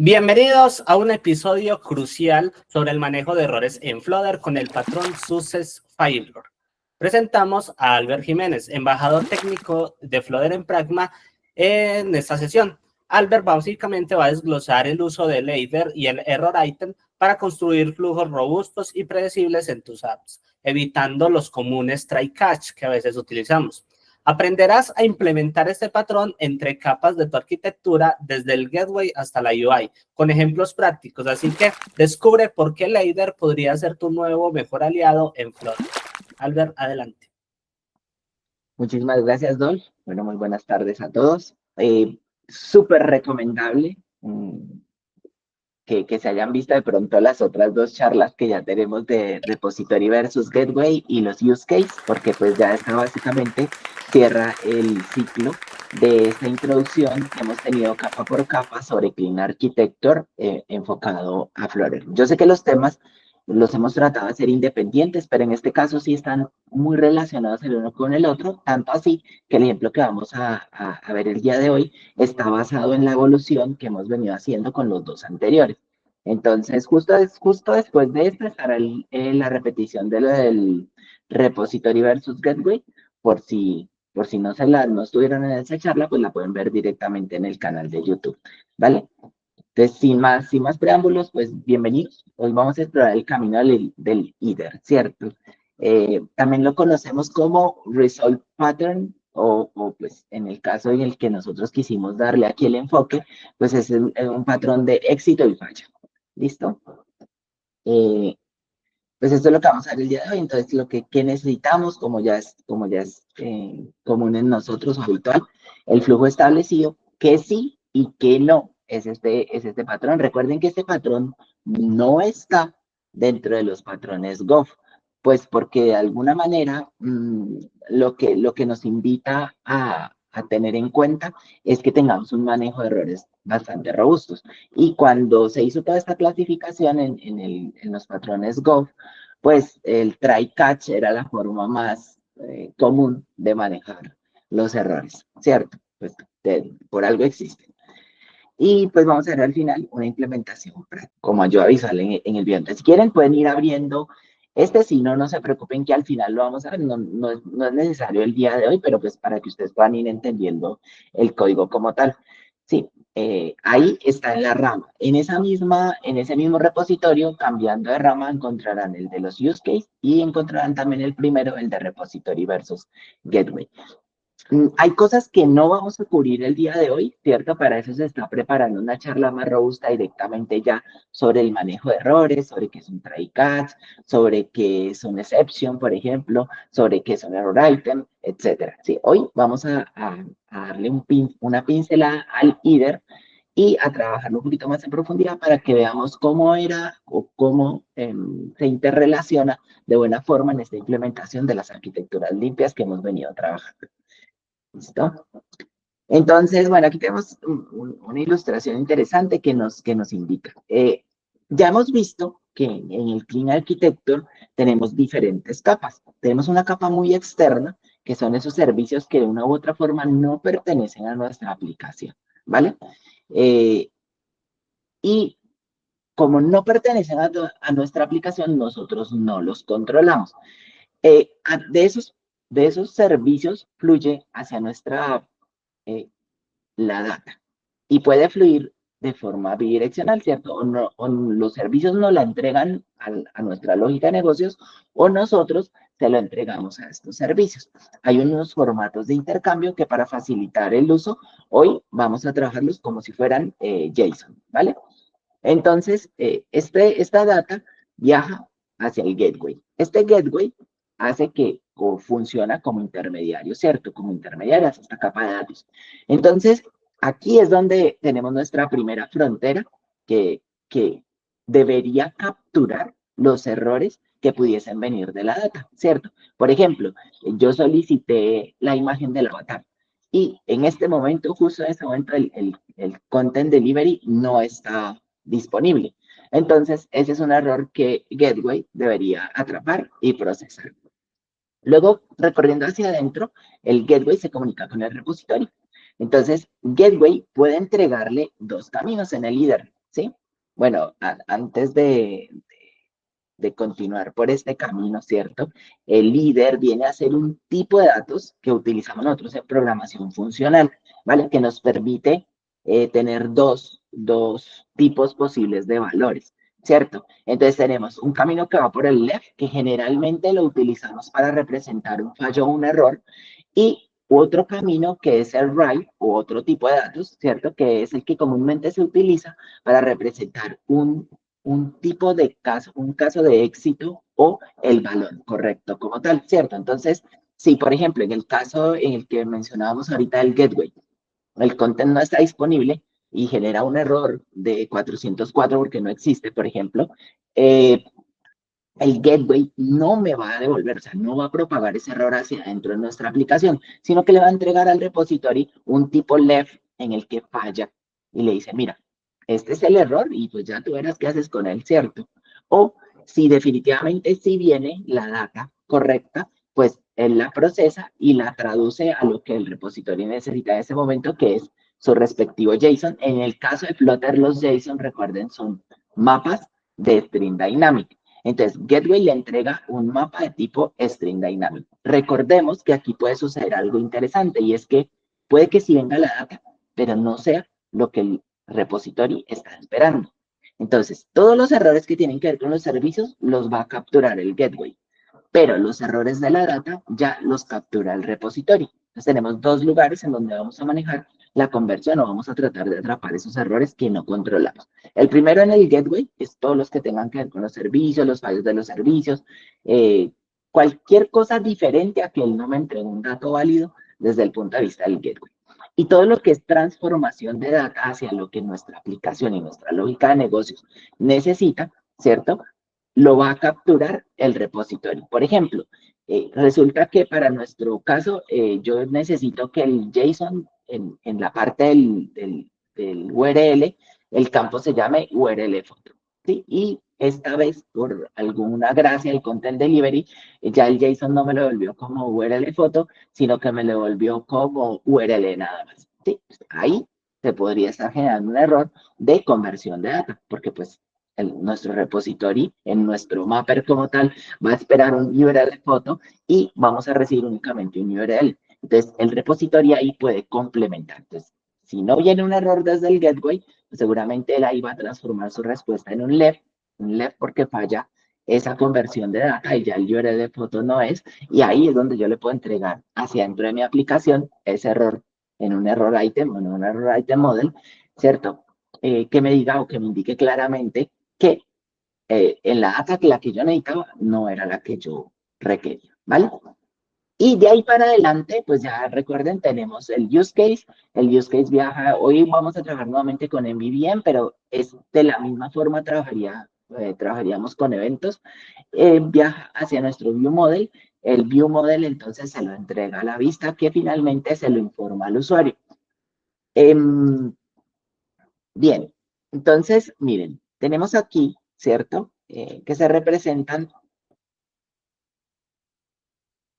Bienvenidos a un episodio crucial sobre el manejo de errores en Flutter con el patrón Success Failure. Presentamos a Albert Jiménez, embajador técnico de Flutter en Pragma, en esta sesión. Albert básicamente va a desglosar el uso del ladder y el error item para construir flujos robustos y predecibles en tus apps, evitando los comunes try-catch que a veces utilizamos. Aprenderás a implementar este patrón entre capas de tu arquitectura, desde el gateway hasta la UI, con ejemplos prácticos. Así que descubre por qué ladder podría ser tu nuevo mejor aliado en Flutter. Albert, adelante. Muchísimas gracias, Dol. Bueno, muy buenas tardes a todos. Súper recomendable que se hayan visto de pronto las otras dos charlas que ya tenemos de Repository versus Gateway y los use case, porque pues ya está básicamente cierra el ciclo de esta introducción que hemos tenido capa por capa sobre Clean Architecture enfocado a Flutter. Yo sé que los temas los hemos tratado de hacer independientes, pero en este caso sí están muy relacionados el uno con el otro, tanto así que el ejemplo que vamos a ver el día de hoy está basado en la evolución que hemos venido haciendo con los dos anteriores. Entonces, justo después de esto estará la repetición de lo del repository versus gateway, por si no estuvieron en esa charla, pues la pueden ver directamente en el canal de YouTube, ¿vale? Entonces, sin más preámbulos, pues bienvenidos. Hoy vamos a explorar el camino del IDER, ¿cierto? También lo conocemos como Result Pattern, o pues en el caso en el que nosotros quisimos darle aquí el enfoque, pues es un patrón de éxito y falla. ¿Listo? Pues esto es lo que vamos a ver el día de hoy. Entonces, ¿qué necesitamos? Como ya es común en nosotros o habitual, el flujo establecido, que sí y que no es este patrón. Recuerden que este patrón no está dentro de los patrones GOF, pues porque de alguna manera lo que nos invita a tener en cuenta es que tengamos un manejo de errores bastante robustos. Y cuando se hizo toda esta clasificación en los patrones GOF, pues el try-catch era la forma más común de manejar los errores, ¿cierto? Pues por algo existen. Y pues vamos a ver al final una implementación como ayuda visual en el video. Entonces, si quieren, pueden ir abriendo si no se preocupen que al final lo vamos a ver. No es necesario el día de hoy, pero pues para que ustedes puedan ir entendiendo el código como tal. Sí, ahí está en la rama. En ese mismo repositorio, cambiando de rama, encontrarán el de los use case y encontrarán también el primero, el de repository versus gateway. Hay cosas que no vamos a cubrir el día de hoy, ¿cierto? Para eso se está preparando una charla más robusta directamente ya sobre el manejo de errores, sobre qué es un try-catch, sobre qué es un exception, por ejemplo, sobre qué es un error item, etcétera. Sí, hoy vamos a darle una pincelada al IDER y a trabajarlo un poquito más en profundidad para que veamos cómo era o cómo se interrelaciona de buena forma en esta implementación de las arquitecturas limpias que hemos venido trabajando. ¿Listo? Entonces, bueno, aquí tenemos una ilustración interesante que nos indica. Ya hemos visto que en el Clean Architecture tenemos diferentes capas. Tenemos una capa muy externa, que son esos servicios que de una u otra forma no pertenecen a nuestra aplicación, ¿vale? Y como no pertenecen a nuestra aplicación, nosotros no los controlamos. De esos servicios fluye hacia nuestra app la data y puede fluir de forma bidireccional, ¿cierto? O los servicios nos la entregan a nuestra lógica de negocios o nosotros se lo entregamos a estos servicios. Hay unos formatos de intercambio que para facilitar el uso, hoy vamos a trabajarlos como si fueran JSON, ¿vale? Entonces, esta data viaja hacia el gateway. Este gateway hace que funciona como intermediario, ¿cierto? Como intermediario hacia esta capa de datos. Entonces, aquí es donde tenemos nuestra primera frontera que debería capturar los errores que pudiesen venir de la data, ¿cierto? Por ejemplo, yo solicité la imagen del avatar y en este momento, justo en este momento, el content delivery no está disponible. Entonces, ese es un error que Gateway debería atrapar y procesar. Luego, recorriendo hacia adentro, el Gateway se comunica con el repositorio. Entonces, Gateway puede entregarle dos caminos en el líder. ¿sí? Bueno, antes de continuar por este camino, ¿cierto? El líder viene a ser un tipo de datos que utilizamos nosotros en programación funcional, ¿vale? Que nos permite tener dos tipos posibles de valores, ¿cierto? Entonces tenemos un camino que va por el left, que generalmente lo utilizamos para representar un fallo o un error, y otro camino que es el right, o otro tipo de datos, ¿cierto? Que es el que comúnmente se utiliza para representar un tipo de caso, un caso de éxito o el valor correcto como tal, ¿cierto? Entonces, si por ejemplo en el caso en el que mencionábamos ahorita el gateway, el content no está disponible y genera un error de 404 porque no existe, por ejemplo, el gateway no me va a devolver, o sea, no va a propagar ese error hacia adentro de nuestra aplicación, sino que le va a entregar al repository un tipo left en el que falla y le dice, mira, este es el error y pues ya tú verás qué haces con él, ¿cierto? O si definitivamente sí viene la data correcta, pues él la procesa y la traduce a lo que el repositorio necesita en ese momento, que es su respectivo JSON. En el caso de Flutter, los JSON, recuerden, son mapas de string dynamic. Entonces, Gateway le entrega un mapa de tipo String Dynamic. Recordemos que aquí puede suceder algo interesante y es que puede que sí venga la data, pero no sea lo que el repositorio está esperando. Entonces, todos los errores que tienen que ver con los servicios los va a capturar el Gateway, pero los errores de la data ya los captura el repositorio. Entonces tenemos dos lugares en donde vamos a manejar la conversión o vamos a tratar de atrapar esos errores que no controlamos. El primero en el gateway es todos los que tengan que ver con los servicios, los fallos de los servicios, cualquier cosa diferente a que él no me entregue un dato válido desde el punto de vista del gateway. Y todo lo que es transformación de data hacia lo que nuestra aplicación y nuestra lógica de negocios necesita, ¿cierto? Lo va a capturar el repositorio. Por ejemplo, resulta que para nuestro caso, yo necesito que el JSON en la parte del URL, el campo se llame URL foto. ¿Sí? Y esta vez, por alguna gracia del Content Delivery, ya el JSON no me lo devolvió como URL foto, sino que me lo devolvió como URL nada más. ¿Sí? Ahí se podría estar generando un error de conversión de data, porque pues nuestro repository, en nuestro mapper como tal, va a esperar un URL foto y vamos a recibir únicamente un URL. Entonces, el repositorio ahí puede complementar. Entonces, si no viene un error desde el gateway, pues seguramente él ahí va a transformar su respuesta en un left porque falla esa conversión de data y ya el URL de foto no es, y ahí es donde yo le puedo entregar hacia dentro de mi aplicación ese error en un error item o en un error item model, ¿cierto? Que me diga o que me indique claramente que en la data que la que yo necesitaba no era la que yo requería, ¿vale? Y de ahí para adelante, pues ya recuerden, tenemos el use case. El use case viaja, hoy vamos a trabajar nuevamente con MVVM, pero es de la misma forma trabajaríamos con eventos. Viaja hacia nuestro view model. El view model entonces se lo entrega a la vista que finalmente se lo informa al usuario. Bien, entonces, miren, tenemos aquí, ¿cierto? Que se representan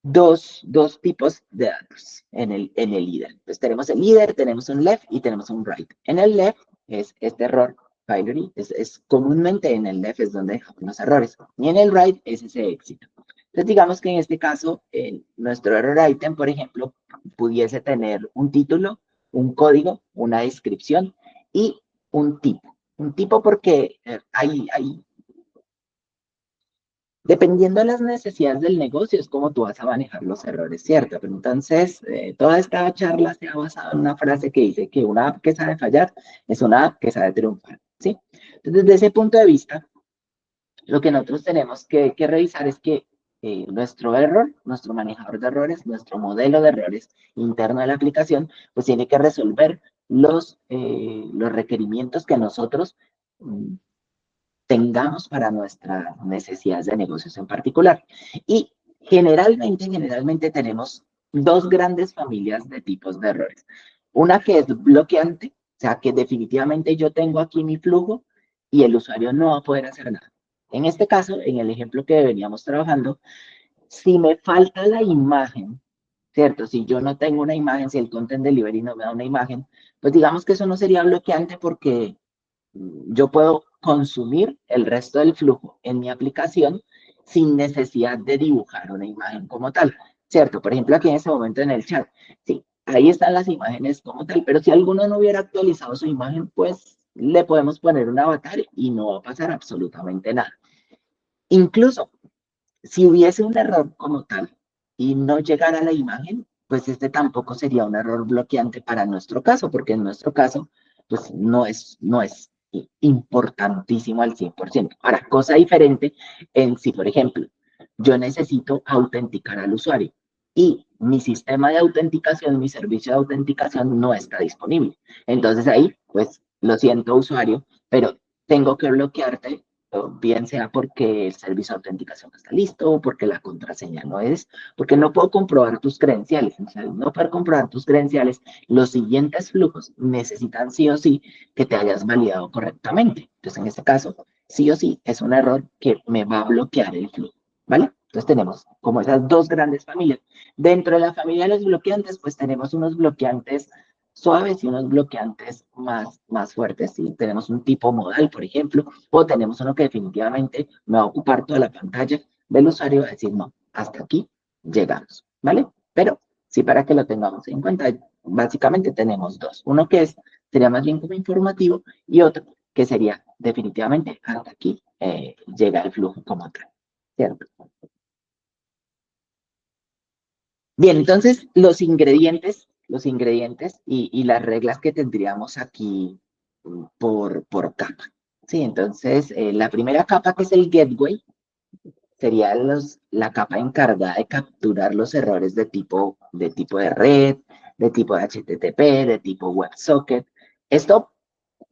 dos tipos de datos en el líder. Entonces tenemos el líder, tenemos un left y tenemos un right. En el left es este error binary, es comúnmente en el left es donde dejamos los errores, y en el right es ese éxito. Entonces digamos que en este caso, nuestro error item, por ejemplo, pudiese tener un título, un código, una descripción y un tipo. Un tipo porque hay dependiendo de las necesidades del negocio, es como tú vas a manejar los errores, ¿cierto? Pero entonces, toda esta charla se ha basado en una frase que dice que una app que sabe fallar es una app que sabe triunfar, ¿sí? Entonces, desde ese punto de vista, lo que nosotros tenemos que revisar es que nuestro error, nuestro manejador de errores, nuestro modelo de errores interno de la aplicación, pues tiene que resolver los requerimientos que nosotros mm, tengamos para nuestras necesidades de negocios en particular. Y generalmente tenemos dos grandes familias de tipos de errores. Una que es bloqueante, o sea, que definitivamente yo tengo aquí mi flujo y el usuario no va a poder hacer nada. En este caso, en el ejemplo que veníamos trabajando, si me falta la imagen, ¿cierto? Si yo no tengo una imagen, si el Content Delivery no me da una imagen, pues digamos que eso no sería bloqueante porque yo puedo consumir el resto del flujo en mi aplicación sin necesidad de dibujar una imagen como tal, ¿cierto? Por ejemplo, aquí en este momento en el chat, sí, ahí están las imágenes como tal, pero si alguno no hubiera actualizado su imagen, pues le podemos poner un avatar y no va a pasar absolutamente nada. Incluso si hubiese un error como tal y no llegara la imagen, pues este tampoco sería un error bloqueante para nuestro caso, porque en nuestro caso, pues no es importantísimo al 100%. Ahora, cosa diferente en si, por ejemplo, yo necesito autenticar al usuario y mi sistema de autenticación, mi servicio de autenticación no está disponible. Entonces ahí, pues, lo siento, usuario, pero tengo que bloquearte, bien sea porque el servicio de autenticación no está listo, o porque la contraseña no es, porque no puedo comprobar tus credenciales. O sea, no poder comprobar tus credenciales, los siguientes flujos necesitan sí o sí que te hayas validado correctamente. Entonces, en este caso, sí o sí es un error que me va a bloquear el flujo, ¿vale? Entonces tenemos como esas dos grandes familias. Dentro de la familia de los bloqueantes, pues tenemos unos bloqueantes suaves y unos bloqueantes más fuertes. ¿Sí? Tenemos un tipo modal, por ejemplo, o tenemos uno que definitivamente me va a ocupar toda la pantalla del usuario, va a decir, no, hasta aquí llegamos, ¿vale? Pero sí, para que lo tengamos en cuenta, básicamente tenemos dos. Uno que sería más bien como informativo y otro que sería definitivamente hasta aquí llega el flujo como tal, ¿cierto? Bien, entonces los ingredientes y las reglas que tendríamos aquí por capa. Sí, entonces la primera capa que es el gateway sería la capa encargada de capturar los errores de tipo de red, de tipo de HTTP, de tipo WebSocket. Esto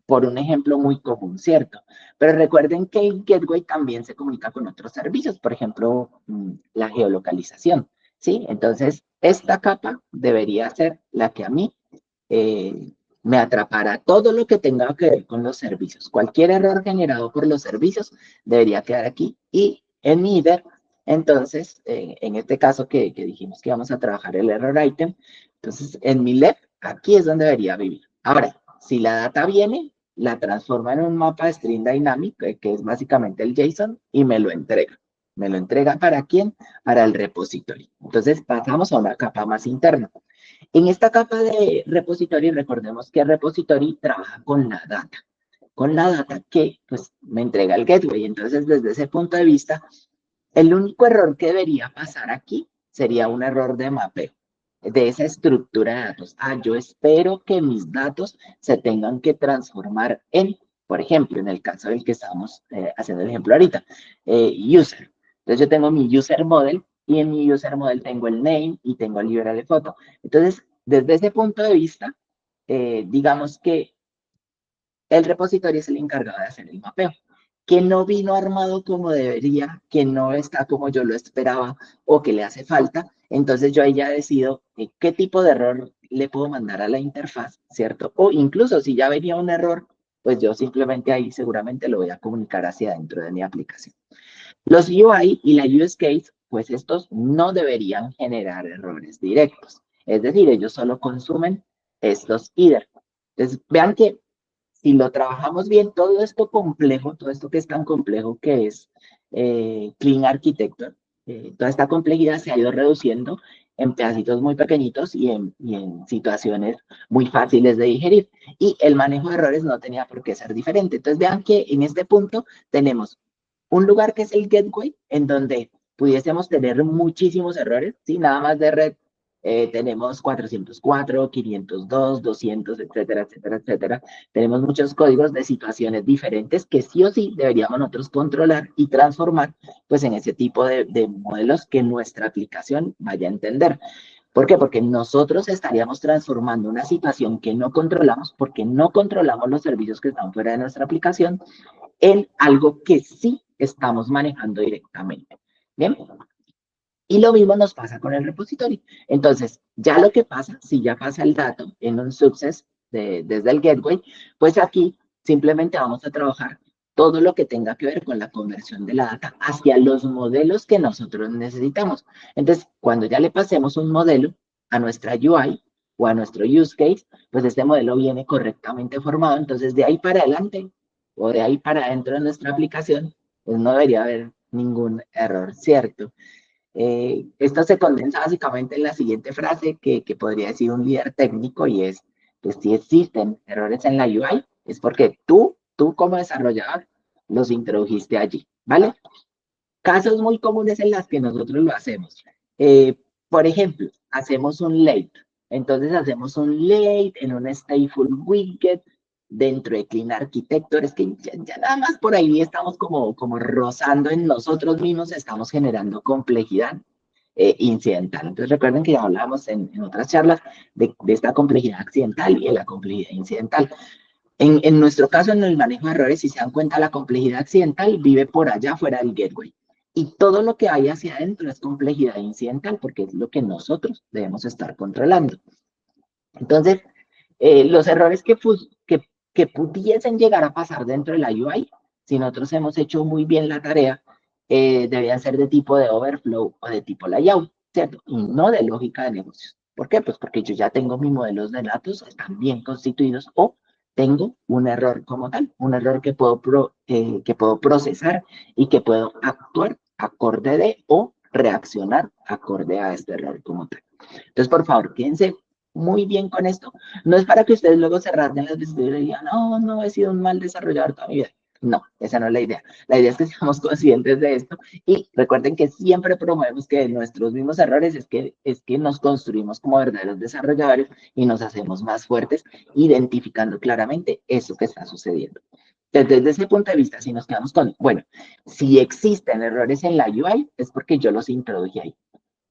por un ejemplo muy común, ¿cierto? Pero recuerden que el gateway también se comunica con otros servicios, por ejemplo, la geolocalización, ¿sí? Entonces, esta capa debería ser la que a mí me atrapará todo lo que tenga que ver con los servicios. Cualquier error generado por los servicios debería quedar aquí y en mi IDER, entonces, en este caso que dijimos que vamos a trabajar el error item, entonces en mi LEP, aquí es donde debería vivir. Ahora, si la data viene, la transforma en un mapa de string dynamic, que es básicamente el JSON, y me lo entrega. ¿Me lo entrega para quién? Para el repositorio. Entonces pasamos a una capa más interna. En esta capa de repository, recordemos que el repository trabaja con la data que pues me entrega el gateway. Entonces, desde ese punto de vista, el único error que debería pasar aquí sería un error de mapeo de esa estructura de datos. Yo espero que mis datos se tengan que transformar en, por ejemplo, en el caso del que estamos haciendo el ejemplo ahorita, user. Entonces yo tengo mi user model y en mi user model tengo el name y tengo el URL de foto. Entonces, desde ese punto de vista, digamos que el repositorio es el encargado de hacer el mapeo, que no vino armado como debería, que no está como yo lo esperaba o que le hace falta. Entonces yo ahí ya decido qué tipo de error le puedo mandar a la interfaz, ¿cierto? O incluso si ya venía un error, pues yo simplemente ahí seguramente lo voy a comunicar hacia dentro de mi aplicación. Los UI y la use case, pues estos no deberían generar errores directos. Es decir, ellos solo consumen estos IDER. Entonces, vean que si lo trabajamos bien, todo esto complejo, todo esto que es tan complejo que es Clean Architecture, toda esta complejidad se ha ido reduciendo en pedacitos muy pequeñitos y en situaciones muy fáciles de digerir. Y el manejo de errores no tenía por qué ser diferente. Entonces vean que en este punto tenemos un lugar que es el gateway, en donde pudiésemos tener muchísimos errores, ¿sí? Nada más de red tenemos 404, 502, 200, etcétera, etcétera, etcétera. Tenemos muchos códigos de situaciones diferentes que sí o sí deberíamos nosotros controlar y transformar pues en ese tipo de modelos que nuestra aplicación vaya a entender. ¿Por qué? Porque nosotros estaríamos transformando una situación que no controlamos, porque no controlamos los servicios que están fuera de nuestra aplicación, en algo que sí estamos manejando directamente. Bien, y lo mismo nos pasa con el repositorio. Entonces, ya lo que pasa, si ya pasa el dato en un success desde el gateway, pues aquí simplemente vamos a trabajar todo lo que tenga que ver con la conversión de la data hacia los modelos que nosotros necesitamos. Entonces, cuando ya le pasemos un modelo a nuestra UI o a nuestro use case, pues este modelo viene correctamente formado. Entonces, de ahí para adelante, o de ahí para adentro de nuestra aplicación, pues no debería haber ningún error, ¿cierto? Esto se condensa básicamente en la siguiente frase que podría decir un líder técnico y es que si existen errores en la UI es porque tú como desarrollador los introdujiste allí, ¿vale? Casos muy comunes en las que nosotros lo hacemos. Por ejemplo, hacemos un late. Entonces hacemos un late en un stateful widget dentro de Clean Architecture. Es que ya nada más por ahí estamos como rozando en nosotros mismos, estamos generando complejidad incidental. Entonces recuerden que ya hablábamos en otras charlas de esta complejidad accidental y de la complejidad incidental. En nuestro caso, en el manejo de errores, si se dan cuenta, la complejidad accidental vive por allá fuera del gateway. Y todo lo que hay hacia adentro es complejidad incidental, porque es lo que nosotros debemos estar controlando. Entonces, los errores que pudiesen llegar a pasar dentro de la UI, si nosotros hemos hecho muy bien la tarea, deberían ser de tipo de overflow o de tipo layout, ¿cierto? Y no de lógica de negocios. ¿Por qué? Pues porque yo ya tengo mis modelos de datos, están bien constituidos, o tengo un error como tal, un error que puedo procesar y que puedo actuar acorde de o reaccionar acorde a este error como tal. Entonces, por favor, quédense muy bien con esto. No es para que ustedes luego se rasguen las vestiduras y digan, no, no, he sido un mal desarrollador toda mi vida. No, esa no es la idea. La idea es que seamos conscientes de esto y recuerden que siempre promovemos que nuestros mismos errores es que nos construimos como verdaderos desarrolladores y nos hacemos más fuertes, identificando claramente eso que está sucediendo. Entonces, desde ese punto de vista, si nos quedamos con, bueno, si existen errores en la UI, es porque yo los introduje ahí.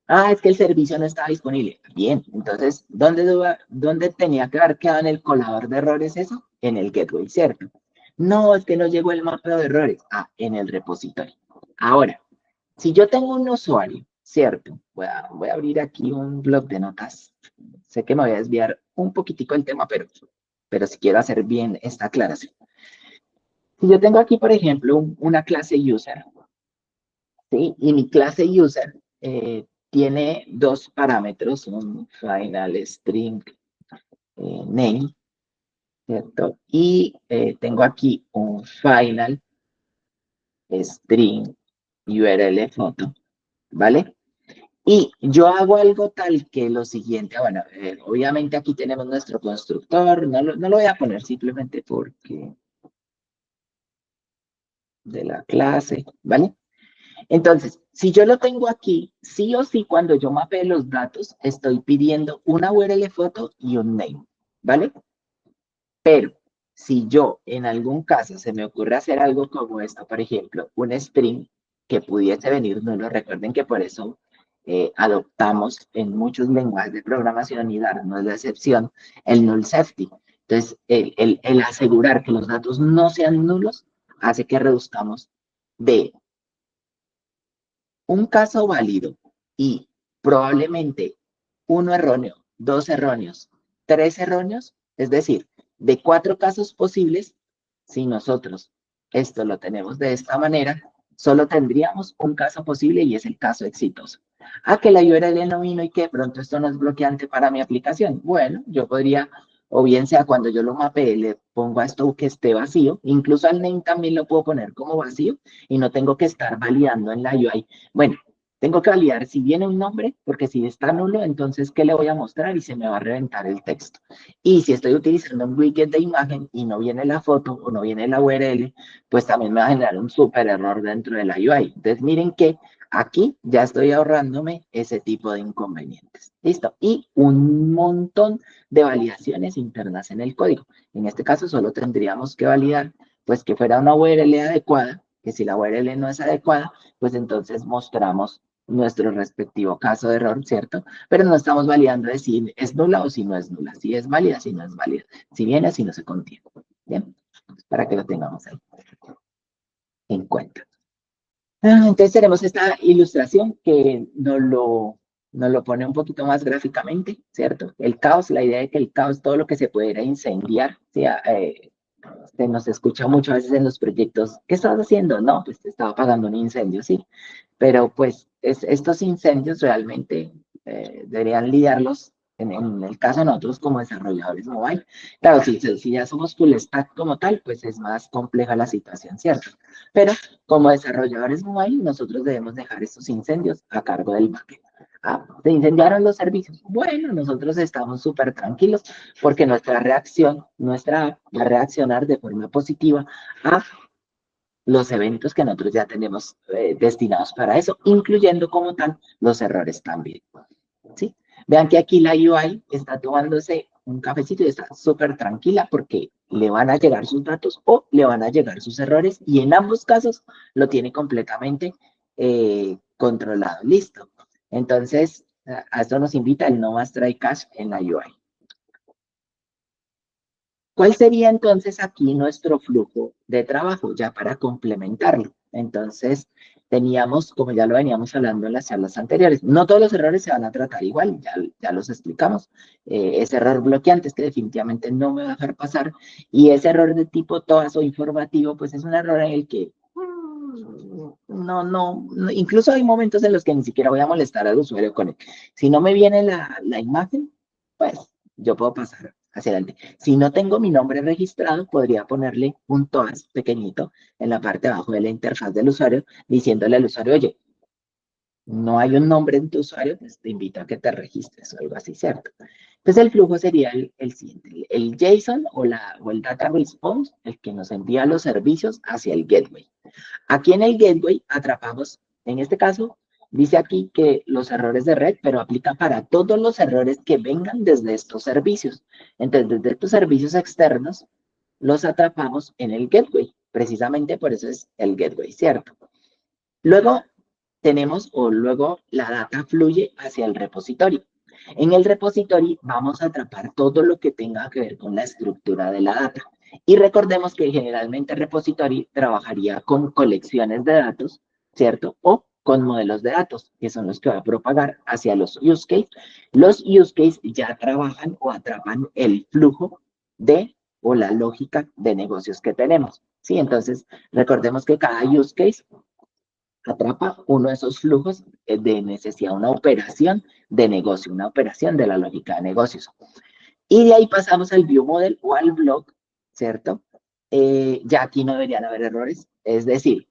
Ah, es que el servicio no estaba disponible. Bien, entonces, ¿dónde tenía que haber quedado en el colador de errores eso? En el gateway, ¿cierto? No, es que no llegó el mapeo de errores. Ah, en el repositorio. Ahora, si yo tengo un usuario, ¿cierto? Voy a abrir aquí un blog de notas. Sé que me voy a desviar un poquitico del tema, pero si quiero hacer bien esta aclaración. Si yo tengo aquí, por ejemplo, una clase user, ¿sí? Y mi clase user tiene dos parámetros, un final string name, ¿cierto? Y tengo aquí un final string URL foto, ¿vale? Y yo hago algo tal que lo siguiente, bueno, obviamente aquí tenemos nuestro constructor, no lo voy a poner simplemente porque de la clase, ¿vale? Entonces, si yo lo tengo aquí, sí o sí, cuando yo mapee los datos, estoy pidiendo una URL foto y un name, ¿vale? Pero si yo en algún caso se me ocurre hacer algo como esto, por ejemplo, un string que pudiese venir nulo, recuerden que por eso adoptamos en muchos lenguajes de programación y Dart no es la excepción, el null safety. Entonces, el asegurar que los datos no sean nulos hace que reduzcamos de un caso válido y probablemente uno erróneo, dos erróneos, tres erróneos, es decir, de 4 casos posibles, si nosotros esto lo tenemos de esta manera, solo tendríamos un caso posible y es el caso exitoso. Ah, que la URL no vino y que de pronto esto no es bloqueante para mi aplicación. Bueno, yo podría, o bien sea cuando yo lo mapee, le pongo a esto que esté vacío, incluso al name también lo puedo poner como vacío y no tengo que estar validando en la UI. Bueno, tengo que validar si viene un nombre, porque si está nulo, entonces, ¿qué le voy a mostrar? Y se me va a reventar el texto. Y si estoy utilizando un widget de imagen y no viene la foto o no viene la URL, pues también me va a generar un súper error dentro de la UI. Entonces, miren que aquí ya estoy ahorrándome ese tipo de inconvenientes. ¿Listo? Y un montón de validaciones internas en el código. En este caso, solo tendríamos que validar, pues, que fuera una URL adecuada, que si la URL no es adecuada, pues entonces mostramos nuestro respectivo caso de error, ¿cierto? Pero no estamos validando de si es nula o si no es nula, si es válida, si no es válida, si viene, si no se contiene. ¿Bien? Para que lo tengamos ahí en cuenta. Entonces tenemos esta ilustración que nos lo pone un poquito más gráficamente, ¿cierto? El caos, la idea de que el caos, todo lo que se pudiera incendiar, ¿sí? Se nos escucha mucho a veces en los proyectos, ¿qué estabas haciendo? No, pues te estaba apagando un incendio, sí. Pero pues estos incendios realmente deberían lidiarlos En el caso de nosotros como desarrolladores mobile, claro, si ya somos full stack como tal, pues es más compleja la situación, ¿cierto? Pero como desarrolladores mobile, nosotros debemos dejar estos incendios a cargo del backend. Ah, se incendiaron los servicios. Bueno, nosotros estamos súper tranquilos porque nuestra reacción, nuestra app va a reaccionar de forma positiva a los eventos que nosotros ya tenemos destinados para eso, incluyendo como tal los errores también. ¿Sí? Vean que aquí la UI está tomándose un cafecito y está súper tranquila porque le van a llegar sus datos o le van a llegar sus errores y en ambos casos lo tiene completamente controlado. Listo. Entonces, a esto nos invita el no más try cache en la UI. ¿Cuál sería entonces aquí nuestro flujo de trabajo ya para complementarlo? Entonces, teníamos, como ya lo veníamos hablando en las charlas anteriores, no todos los errores se van a tratar igual, ya los explicamos. Ese error bloqueante es que definitivamente no me va a dejar pasar y ese error de tipo TOAS o informativo, pues es un error en el que incluso hay momentos en los que ni siquiera voy a molestar al usuario con él. Si no me viene la imagen, pues yo puedo pasar hacia adelante. Si no tengo mi nombre registrado, podría ponerle un TOAS pequeñito en la parte de abajo de la interfaz del usuario, diciéndole al usuario, oye, no hay un nombre en tu usuario, pues te invito a que te registres o algo así, ¿cierto? Entonces el flujo sería el siguiente, el JSON o el Data Response, el que nos envía los servicios hacia el gateway. Aquí en el gateway atrapamos, en este caso, dice aquí que los errores de red, pero aplica para todos los errores que vengan desde estos servicios. Entonces, desde estos servicios externos, los atrapamos en el gateway. Precisamente por eso es el gateway, ¿cierto? Luego luego la data fluye hacia el repositorio. En el repositorio vamos a atrapar todo lo que tenga que ver con la estructura de la data. Y recordemos que generalmente el repositorio trabajaría con colecciones de datos, ¿cierto? O con modelos de datos, que son los que va a propagar hacia los use case. Los use case ya trabajan o atrapan el flujo o la lógica de negocios que tenemos. ¿Sí? Entonces, recordemos que cada use case atrapa uno de esos flujos de necesidad, una operación de negocio, una operación de la lógica de negocios. Y de ahí pasamos al view model o al blog, ¿cierto? Ya aquí no deberían haber errores, es decir,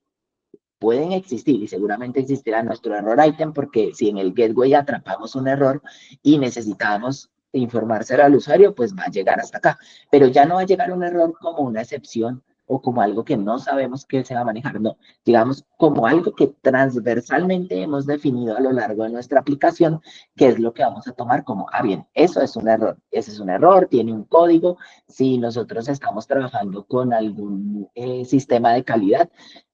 pueden existir y seguramente existirá nuestro error item porque si en el gateway atrapamos un error y necesitamos informárselo al usuario, pues va a llegar hasta acá. Pero ya no va a llegar un error como una excepción o como algo que no sabemos que se va a manejar, no, digamos como algo que transversalmente hemos definido a lo largo de nuestra aplicación, que es lo que vamos a tomar como, bien, eso es un error, ese es un error, tiene un código, si nosotros estamos trabajando con algún sistema de calidad,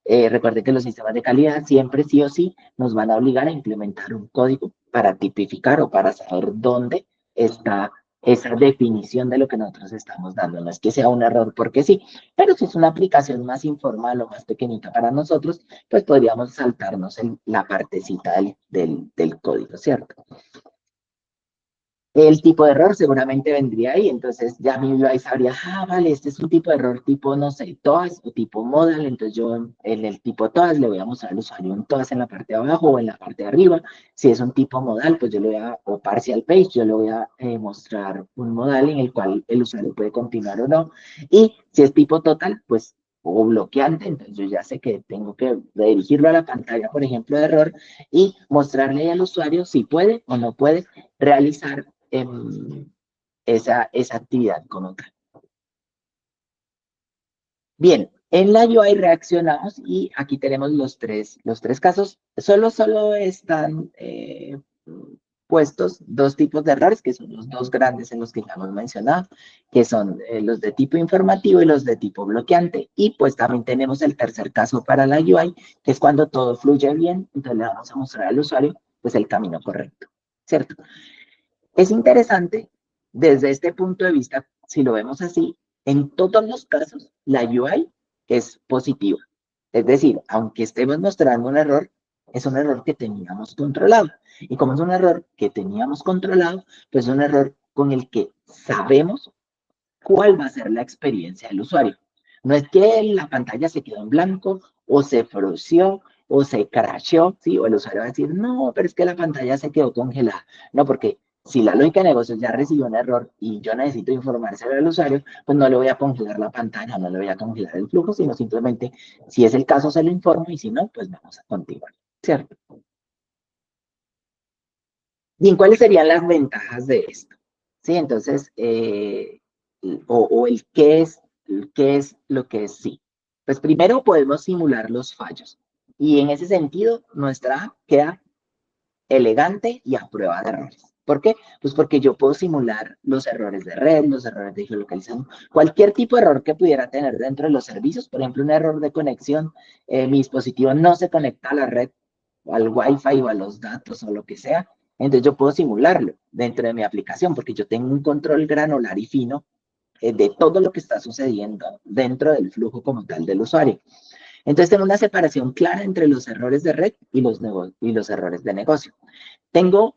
recuerden que los sistemas de calidad siempre sí o sí nos van a obligar a implementar un código para tipificar o para saber dónde está esa definición de lo que nosotros estamos dando. No es que sea un error porque sí, pero si es una aplicación más informal o más pequeñita para nosotros, pues podríamos saltarnos en la partecita del código, ¿cierto? El tipo de error seguramente vendría ahí, entonces ya mi UI sabría, vale, este es un tipo de error tipo, no sé, TOAS o tipo modal, entonces yo en el tipo TOAS le voy a mostrar al usuario un TOAS en la parte de abajo o en la parte de arriba. Si es un tipo modal, pues yo le voy a, o partial page, yo le voy a mostrar un modal en el cual el usuario puede continuar o no. Y si es tipo total, pues o bloqueante, entonces yo ya sé que tengo que redirigirlo a la pantalla, por ejemplo, de error y mostrarle al usuario si puede o no puede realizar esa actividad como tal. Bien, en la UI reaccionamos y aquí tenemos los tres casos. Solo están puestos dos tipos de errores, que son los dos grandes en los que ya hemos mencionado, que son los de tipo informativo y los de tipo bloqueante. Y pues también tenemos el tercer caso para la UI, que es cuando todo fluye bien, entonces le vamos a mostrar al usuario pues el camino correcto, ¿cierto? Es interesante desde este punto de vista, si lo vemos así, en todos los casos la UI es positiva. Es decir, aunque estemos mostrando un error, es un error que teníamos controlado. Y como es un error que teníamos controlado, pues es un error con el que sabemos cuál va a ser la experiencia del usuario. No es que la pantalla se quedó en blanco o se frució o se crashó, ¿sí? O el usuario va a decir, no, pero es que la pantalla se quedó congelada. No, porque Si la lógica de negocios ya recibió un error y yo necesito informárselo al usuario, pues no le voy a congelar la pantalla, no le voy a congelar el flujo, sino simplemente, si es el caso, se lo informo y si no, pues vamos a continuar, ¿cierto? Bien, ¿cuáles serían las ventajas de esto? Sí, entonces, o el qué es lo que es sí. Pues primero podemos simular los fallos. Y en ese sentido, nuestra app queda elegante y a prueba de errores. ¿Por qué? Pues porque yo puedo simular los errores de red, los errores de geolocalización, cualquier tipo de error que pudiera tener dentro de los servicios, por ejemplo, un error de conexión, mi dispositivo no se conecta a la red, o al Wi-Fi o a los datos o lo que sea, entonces yo puedo simularlo dentro de mi aplicación porque yo tengo un control granular y fino de todo lo que está sucediendo dentro del flujo como tal del usuario. Entonces tengo una separación clara entre los errores de red y los errores de negocio. Tengo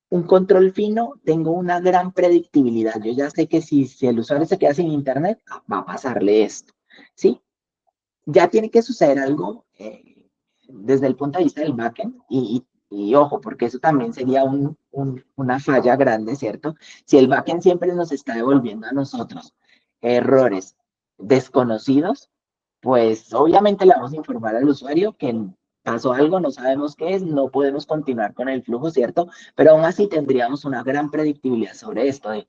un control fino, tengo una gran predictibilidad. Yo ya sé que si el usuario se queda sin internet, va a pasarle esto, ¿sí? Ya tiene que suceder algo desde el punto de vista del backend y ojo, porque eso también sería una falla grande, ¿cierto? Si el backend siempre nos está devolviendo a nosotros errores desconocidos, pues obviamente le vamos a informar al usuario que pasó algo, no sabemos qué es, no podemos continuar con el flujo, ¿cierto? Pero aún así tendríamos una gran predictibilidad sobre esto de,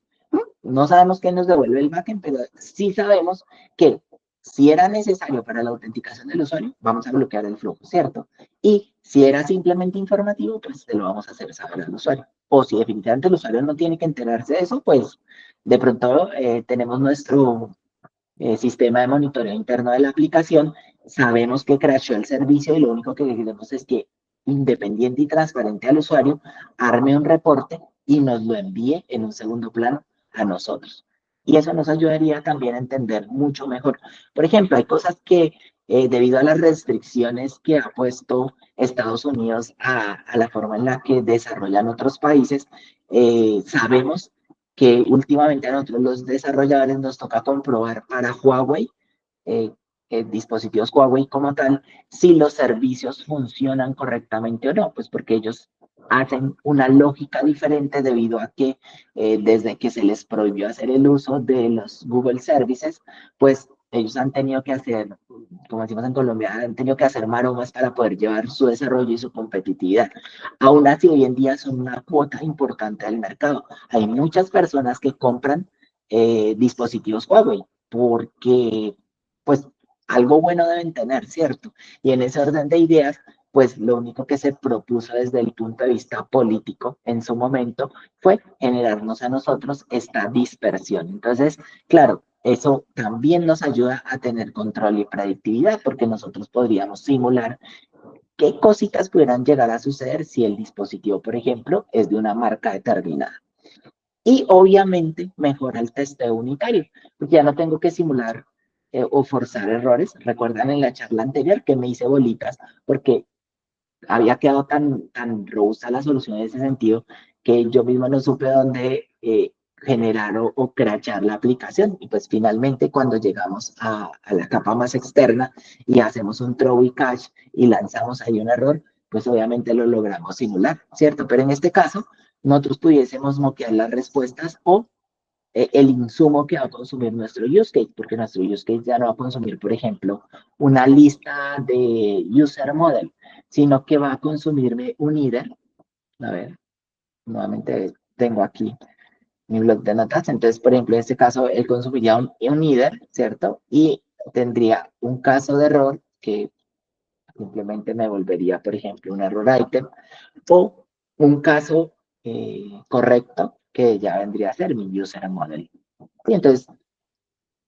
no sabemos qué nos devuelve el backend, pero sí sabemos que si era necesario para la autenticación del usuario, vamos a bloquear el flujo, ¿cierto? Y si era simplemente informativo, pues se lo vamos a hacer saber al usuario. O si definitivamente el usuario no tiene que enterarse de eso, pues de pronto tenemos nuestro sistema de monitoreo interno de la aplicación, sabemos que crashó el servicio y lo único que queremos es que independiente y transparente al usuario, arme un reporte y nos lo envíe en un segundo plano a nosotros. Y eso nos ayudaría también a entender mucho mejor. Por ejemplo, hay cosas que debido a las restricciones que ha puesto Estados Unidos a la forma en la que desarrollan otros países, sabemos que últimamente a nosotros los desarrolladores nos toca comprobar para Huawei, eh, dispositivos Huawei como tal, si los servicios funcionan correctamente o no, pues porque ellos hacen una lógica diferente debido a que desde que se les prohibió hacer el uso de los Google Services, pues ellos han tenido que hacer, como decimos en Colombia, han tenido que hacer maromas para poder llevar su desarrollo y su competitividad. Aún así, hoy en día son una cuota importante del mercado. Hay muchas personas que compran dispositivos Huawei porque, pues, algo bueno deben tener, ¿cierto? Y en ese orden de ideas, pues lo único que se propuso desde el punto de vista político en su momento fue generarnos a nosotros esta dispersión. Entonces, claro, eso también nos ayuda a tener control y predictividad porque nosotros podríamos simular qué cositas pudieran llegar a suceder si el dispositivo, por ejemplo, es de una marca determinada. Y obviamente mejora el testeo unitario, porque ya no tengo que simular o forzar errores. Recuerdan en la charla anterior que me hice bolitas porque había quedado tan robusta la solución en ese sentido que yo mismo no supe dónde generar o crachar la aplicación. Y pues finalmente cuando llegamos a la capa más externa y hacemos un throw y catch y lanzamos ahí un error, pues obviamente lo logramos simular, ¿cierto? Pero en este caso, nosotros pudiésemos moquear las respuestas o el insumo que va a consumir nuestro use case, porque nuestro use case ya no va a consumir, por ejemplo, una lista de user model, sino que va a consumirme un IDER. A ver, nuevamente tengo aquí mi blog de notas. Entonces, por ejemplo, en este caso, él consumiría un IDER, ¿cierto? Y tendría un caso de error que simplemente me volvería, por ejemplo, un error item o un caso correcto que ya vendría a ser mi user model. Y entonces,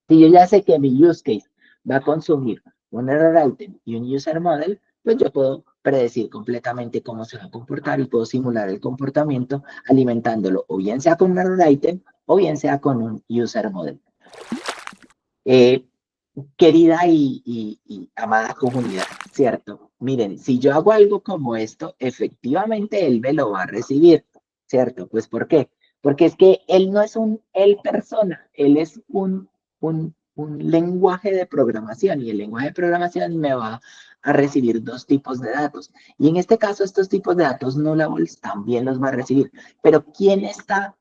si yo ya sé que mi use case va a consumir un error item y un user model, pues yo puedo predecir completamente cómo se va a comportar y puedo simular el comportamiento alimentándolo o bien sea con un error item o bien sea con un user model. Eh, Querida y amada comunidad, ¿cierto? Miren, si yo hago algo como esto, efectivamente él me lo va a recibir, ¿cierto? Pues ¿por qué? Porque es que él no es él persona, él es un lenguaje de programación y el lenguaje de programación me va a recibir dos tipos de datos. Y en este caso, estos tipos de datos nullables también los va a recibir. Pero ¿quién está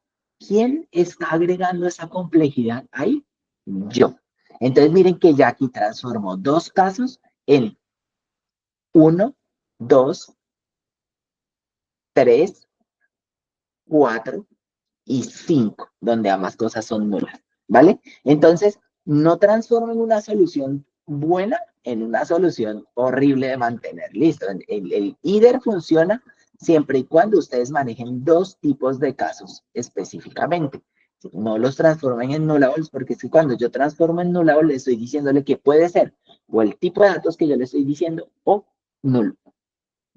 agregando esa complejidad ahí? Yo. Entonces, miren que ya aquí transformo dos casos en 1, 2, 3, 4 y 5, donde ambas cosas son nulas, ¿vale? Entonces, no transformen una solución buena en una solución horrible de mantener. Listo, el either funciona siempre y cuando ustedes manejen dos tipos de casos específicamente. No los transformen en nullables, porque es que cuando yo transformo en nullable, estoy diciéndole que puede ser o el tipo de datos que yo le estoy diciendo o nulo.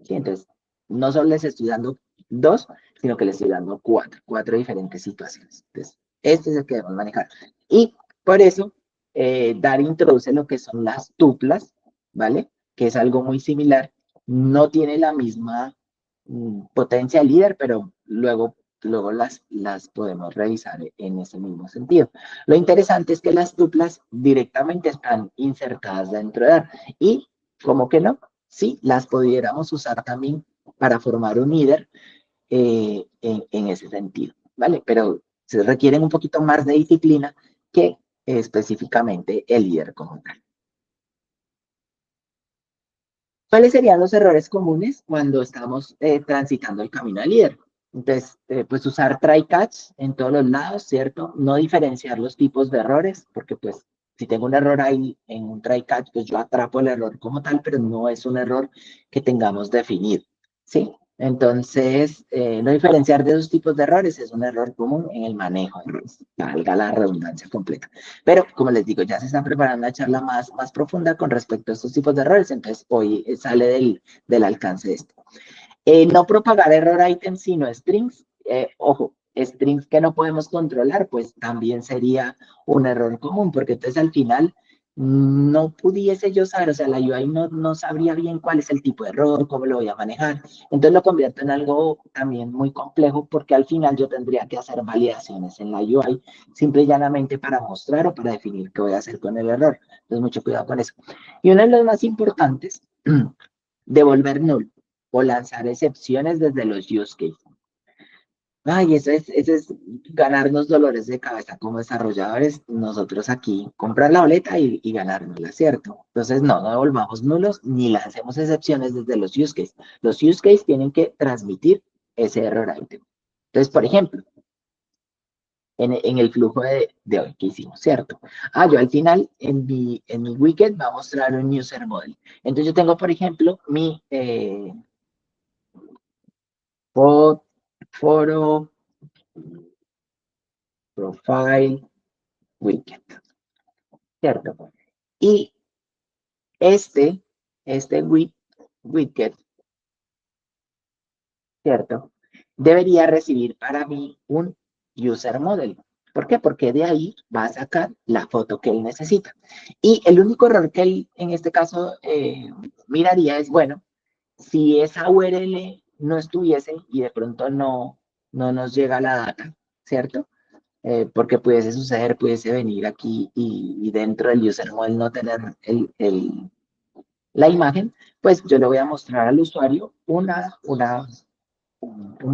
¿Sí? Entonces, no solo les estoy dando dos, sino que les estoy dando cuatro diferentes situaciones. Entonces, este es el que debemos manejar. Y por eso, Dari introduce lo que son las tuplas, ¿vale? Que es algo muy similar. No tiene la misma potencia líder, pero luego las podemos revisar en ese mismo sentido. Lo interesante es que las tuplas directamente están insertadas dentro de Dar. Y, ¿cómo que no? Sí, las pudiéramos usar también para formar un líder en ese sentido, ¿vale? Pero se requieren un poquito más de disciplina que específicamente el líder como tal. ¿Cuáles serían los errores comunes cuando estamos transitando el camino del líder? Entonces, pues usar try catch en todos los lados, ¿cierto? No diferenciar los tipos de errores, porque pues si tengo un error ahí en un try catch, pues yo atrapo el error como tal, pero no es un error que tengamos definido, ¿sí? Entonces, no diferenciar de esos tipos de errores es un error común en el manejo, valga la redundancia completa. Pero, como les digo, ya se están preparando una charla más profunda con respecto a estos tipos de errores, entonces hoy sale del alcance de esto. No propagar error items, sino strings. Ojo, strings que no podemos controlar, pues también sería un error común, porque entonces al final no pudiese yo saber, o sea, la UI no sabría bien cuál es el tipo de error, cómo lo voy a manejar. Entonces lo convierto en algo también muy complejo, porque al final yo tendría que hacer validaciones en la UI, simple y llanamente para mostrar o para definir qué voy a hacer con el error. Entonces mucho cuidado con eso. Y uno de los más importantes, devolver null o lanzar excepciones desde los use cases. Ay, eso es ganarnos dolores de cabeza como desarrolladores, nosotros aquí, comprar la boleta y ganárnosla, ¿cierto? Entonces, no devolvamos nulos ni lancemos excepciones desde los use cases. Los use cases tienen que transmitir ese error item. Entonces, por ejemplo, en el flujo de hoy que hicimos, ¿cierto? Yo al final, en mi widget, va a mostrar un user model. Entonces, yo tengo, por ejemplo, mi foro profile widget, ¿cierto? Y este widget, ¿cierto? Debería recibir para mí un user model. ¿Por qué? Porque de ahí va a sacar la foto que él necesita. Y el único error que él, en este caso, miraría es, bueno, si esa URL no estuviese y de pronto no nos llega la data, ¿cierto? Porque pudiese suceder, pudiese venir aquí y dentro del user model no tener la imagen, pues yo le voy a mostrar al usuario un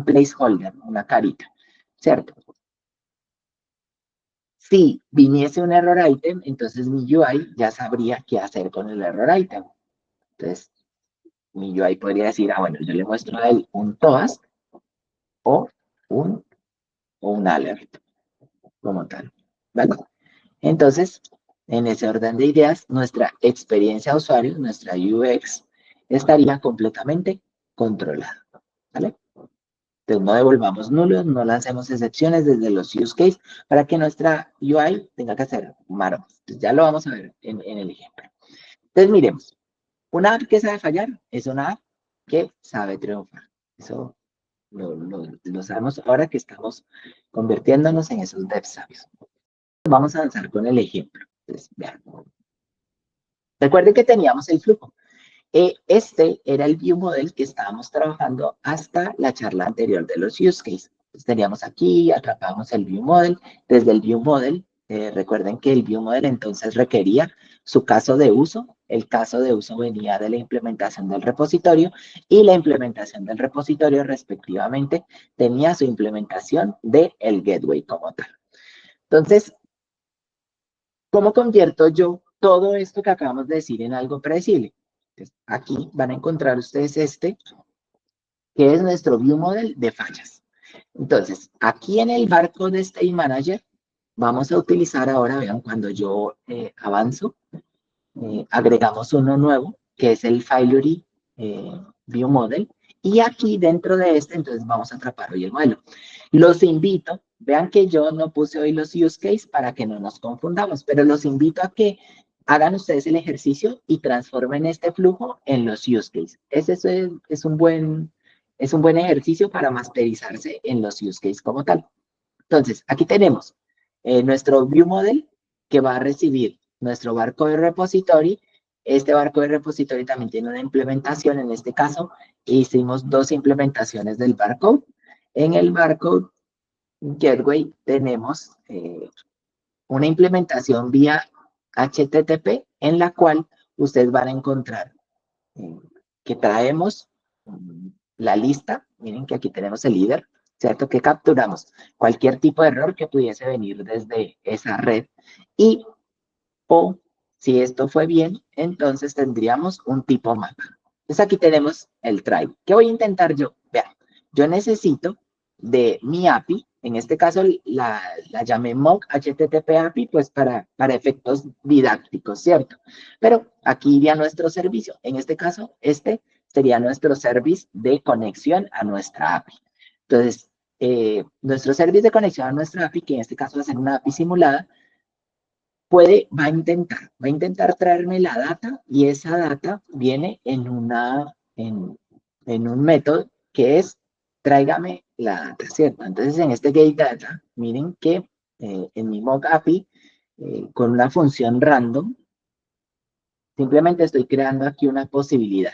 placeholder, una carita, ¿cierto? Si viniese un error item, entonces mi UI ya sabría qué hacer con el error item. Entonces, mi UI podría decir, bueno, yo le muestro a él un toast o un alert, como tal, ¿vale? Entonces, en ese orden de ideas, nuestra experiencia de usuario, nuestra UX, estaría completamente controlada, ¿vale? Entonces, no devolvamos nulos, no lancemos excepciones desde los use case para que nuestra UI tenga que hacer maromas. Entonces, ya lo vamos a ver en el ejemplo. Entonces, miremos. Una app que sabe fallar es una app que sabe triunfar. Eso lo sabemos ahora que estamos convirtiéndonos en esos devs sabios. Vamos a avanzar con el ejemplo. Entonces, vean. Recuerden que teníamos el flujo. Este era el view model que estábamos trabajando hasta la charla anterior de los use cases. Entonces, teníamos aquí, atrapamos el view model. Desde el view model, recuerden que el view model entonces requería su caso de uso el caso de uso venía de la implementación del repositorio y la implementación del repositorio respectivamente tenía su implementación del gateway como tal. Entonces, ¿cómo convierto yo todo esto que acabamos de decir en algo predecible? Entonces, aquí van a encontrar ustedes este, que es nuestro view model de fallas. Entonces, aquí en el barcode State Manager, vamos a utilizar ahora, vean, cuando yo avanzo, agregamos uno nuevo, que es el Filery View Model, y aquí dentro de este, entonces vamos a atrapar hoy el modelo. Los invito, vean que yo no puse hoy los use case para que no nos confundamos, pero los invito a que hagan ustedes el ejercicio y transformen este flujo en los use case. Es un buen ejercicio para masterizarse en los use case como tal. Entonces, aquí tenemos nuestro view model que va a recibir nuestro barcode repository. Este barcode repository también tiene una implementación. En este caso, hicimos dos implementaciones del barcode. En el barcode gateway tenemos una implementación vía HTTP en la cual ustedes van a encontrar que traemos la lista. Miren que aquí tenemos el líder, ¿cierto? Que capturamos cualquier tipo de error que pudiese venir desde esa red y o si esto fue bien, entonces tendríamos un tipo mapa. Entonces aquí tenemos el try. ¿Qué voy a intentar yo? Vean, yo necesito de mi API, en este caso la llamé mock HTTP API, pues para efectos didácticos, ¿cierto? Pero aquí iría nuestro servicio. En este caso, este sería nuestro service de conexión a nuestra API. Entonces, nuestro service de conexión a nuestra API, que en este caso va a ser una API simulada, va a intentar traerme la data y esa data viene en un método que es tráigame la data, ¿cierto? Entonces en este getData, miren que en mi mock API, con una función random, simplemente estoy creando aquí una posibilidad.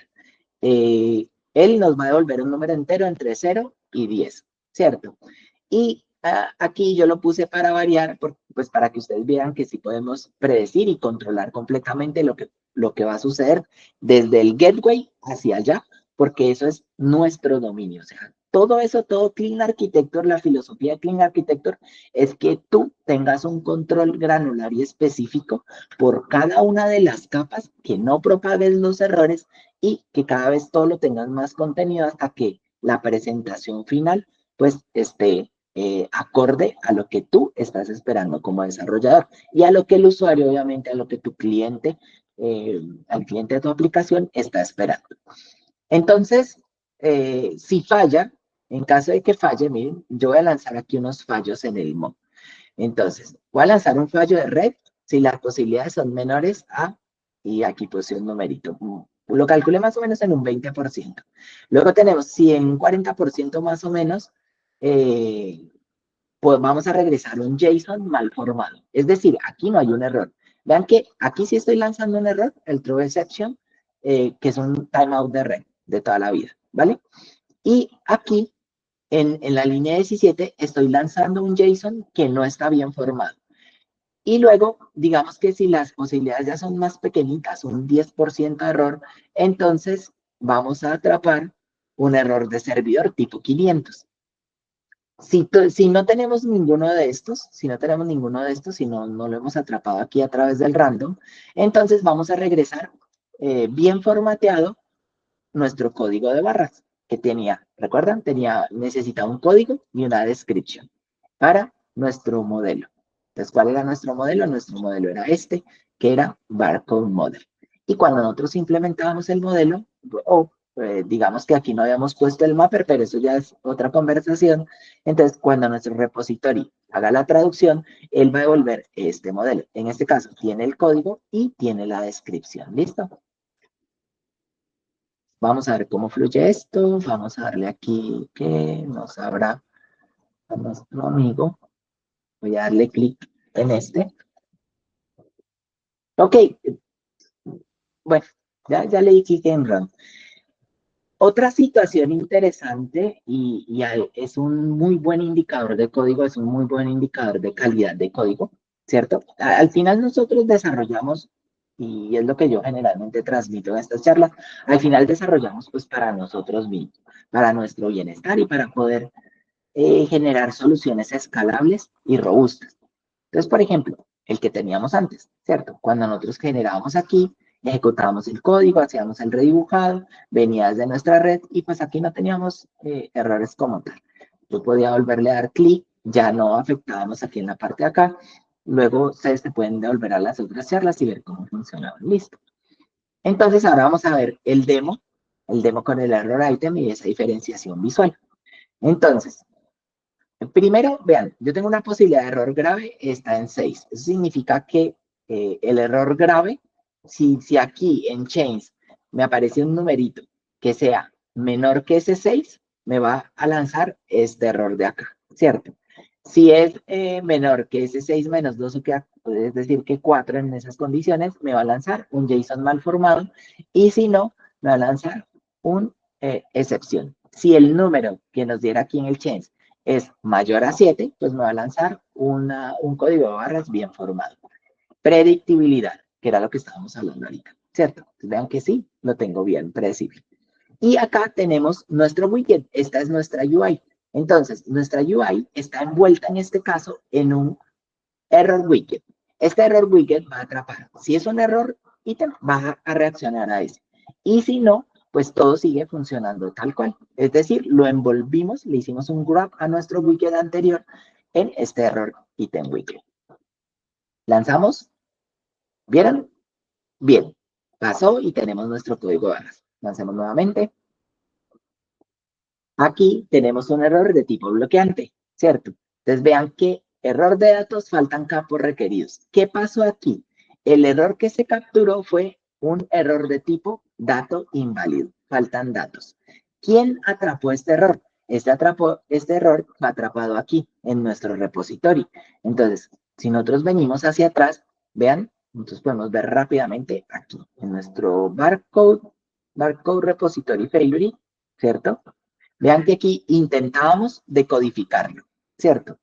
Él nos va a devolver un número entero entre 0 y 10, ¿cierto? Y aquí yo lo puse para variar, pues para que ustedes vean que sí podemos predecir y controlar completamente lo que va a suceder desde el gateway hacia allá, porque eso es nuestro dominio. O sea, todo eso, todo Clean Architecture, la filosofía de Clean Architecture es que tú tengas un control granular y específico por cada una de las capas, que no propagues los errores y que cada vez todo lo tengas más contenido hasta que la presentación final pues esté acorde a lo que tú estás esperando como desarrollador y a lo que el usuario, obviamente, a lo que tu cliente, al cliente de tu aplicación está esperando. Entonces, si falla, en caso de que falle, miren, yo voy a lanzar aquí unos fallos en el mock. Entonces, voy a lanzar un fallo de red si las posibilidades son menores a, y aquí puse un numerito, lo calculé más o menos en un 20%. Luego tenemos, si en un 40% más o menos, pues vamos a regresar un JSON mal formado. Es decir, aquí no hay un error. Vean que aquí sí estoy lanzando un error, el true exception, que es un timeout de red de toda la vida, ¿vale? Y aquí, en la línea 17, estoy lanzando un JSON que no está bien formado. Y luego, digamos que si las posibilidades ya son más pequeñitas, un 10% de error, entonces vamos a atrapar un error de servidor tipo 500. Si no tenemos ninguno de estos, si no lo hemos atrapado aquí a través del random, entonces vamos a regresar bien formateado nuestro código de barras que tenía, ¿recuerdan? Necesitaba un código y una descripción para nuestro modelo. Entonces, ¿cuál era nuestro modelo? Nuestro modelo era este, que era Barcode Model. Y cuando nosotros implementábamos el modelo, digamos que aquí no habíamos puesto el mapper, pero eso ya es otra conversación. Entonces, cuando nuestro repository haga la traducción, él va a devolver este modelo. En este caso, tiene el código y tiene la descripción. ¿Listo? Vamos a ver cómo fluye esto. Vamos a darle aquí que nos abra a nuestro amigo. Voy a darle clic en este. Ok. Bueno, ya le di clic en Run. Otra situación interesante y es un muy buen indicador de código, es un muy buen indicador de calidad de código, ¿cierto? Al final nosotros desarrollamos y es lo que yo generalmente transmito en estas charlas, al final desarrollamos pues para nosotros mismos, para nuestro bienestar y para poder generar soluciones escalables y robustas. Entonces, por ejemplo, el que teníamos antes, ¿cierto? Cuando nosotros generábamos aquí, ejecutábamos el código, hacíamos el redibujado, venía desde nuestra red y pues aquí no teníamos errores como tal. Yo podía volverle a dar clic, ya no afectábamos aquí en la parte de acá. Luego ustedes se pueden devolver a las otras charlas y ver cómo funcionaban. Listo. Entonces ahora vamos a ver el demo con el error item y esa diferenciación visual. Entonces, primero, vean, yo tengo una posibilidad de error grave, está en 6. Eso significa que el error grave, si aquí en Chains me aparece un numerito que sea menor que ese 6, me va a lanzar este error de acá, ¿cierto? Si es menor que ese 6 menos 2, es decir, que 4 en esas condiciones, me va a lanzar un JSON mal formado, y si no, me va a lanzar una excepción. Si el número que nos diera aquí en el Chains es mayor a 7, pues me va a lanzar un código de barras bien formado. Predictibilidad, que era lo que estábamos hablando ahorita, ¿cierto? Entonces, vean que sí, lo tengo bien predecible. Y acá tenemos nuestro widget, esta es nuestra UI. Entonces, nuestra UI está envuelta en este caso en un error widget. Este error widget va a atrapar. Si es un error ítem, va a reaccionar a ese. Y si no, pues todo sigue funcionando tal cual. Es decir, lo envolvimos, le hicimos un grab a nuestro widget anterior en este error ítem widget. Lanzamos. ¿Vieron? Bien. Pasó y tenemos nuestro código de barras. Lancemos nuevamente. Aquí tenemos un error de tipo bloqueante, ¿cierto? Entonces vean que error de datos, faltan campos requeridos. ¿Qué pasó aquí? El error que se capturó fue un error de tipo dato inválido, faltan datos. ¿Quién atrapó este error? Este error va atrapado aquí, en nuestro repositorio. Entonces, si nosotros venimos hacia atrás, vean, nosotros podemos ver rápidamente aquí, en nuestro barcode repository failure, ¿cierto? Vean que aquí intentábamos decodificarlo, ¿cierto?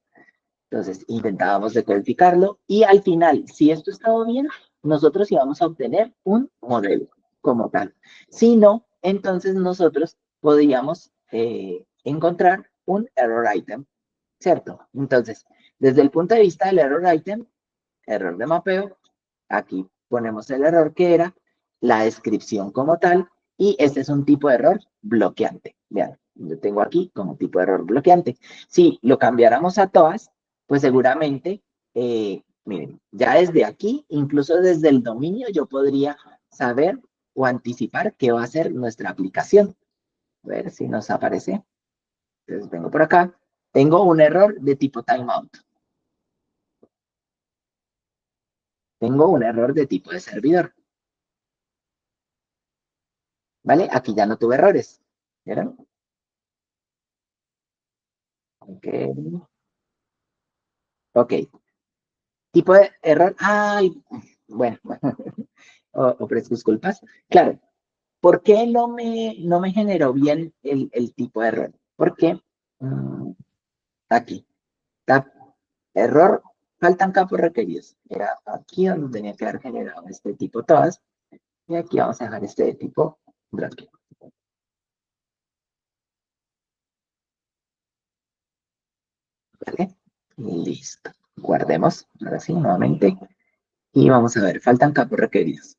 Entonces, intentábamos decodificarlo y al final, si esto estaba bien, nosotros íbamos a obtener un modelo como tal. Si no, entonces nosotros podíamos encontrar un error item, ¿cierto? Entonces, desde el punto de vista del error item, error de mapeo, aquí ponemos el error que era, la descripción como tal, y este es un tipo de error bloqueante. Vean, yo tengo aquí como tipo de error bloqueante. Si lo cambiáramos a todas, pues seguramente, miren, ya desde aquí, incluso desde el dominio, yo podría saber o anticipar qué va a ser nuestra aplicación. A ver si nos aparece. Entonces vengo por acá. Tengo un error de tipo timeout. Tengo un error de tipo de servidor. ¿Vale? Aquí ya no tuve errores. ¿Vieron? Ok. Ok. Tipo de error. Ay, bueno. Ofrezco disculpas. Claro. ¿Por qué no me generó bien el tipo de error? Porque aquí. Está error. Faltan campos requeridos. Era aquí donde tenía que haber generado este tipo todas. Y aquí vamos a dejar este de tipo bloque. ¿Vale? Listo. Guardemos. Ahora sí, nuevamente. Y vamos a ver. Faltan campos requeridos.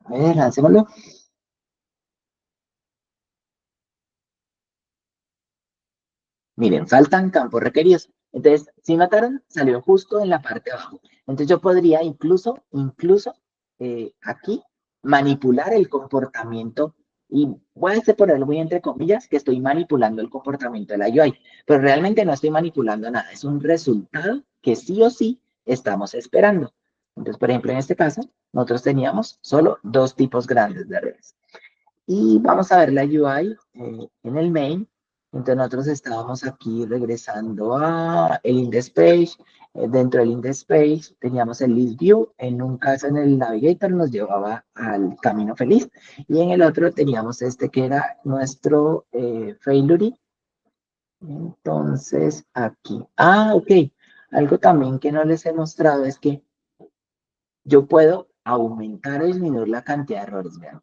A ver, lancémoslo. Miren, faltan campos requeridos. Entonces, si notaron, salió justo en la parte de abajo. Entonces, yo podría incluso aquí manipular el comportamiento y voy a ponerlo muy entre comillas que estoy manipulando el comportamiento de la UI, pero realmente no estoy manipulando nada. Es un resultado que sí o sí estamos esperando. Entonces, por ejemplo, en este caso, nosotros teníamos solo dos tipos grandes de errores. Y vamos a ver la UI en el main. Entonces nosotros estábamos aquí regresando a el index page. Dentro del index page teníamos el list view. En un caso en el navigator nos llevaba al camino feliz. Y en el otro teníamos este que era nuestro failure. Entonces aquí. Ah, ok. Algo también que no les he mostrado es que yo puedo aumentar o disminuir la cantidad de errores. Vean,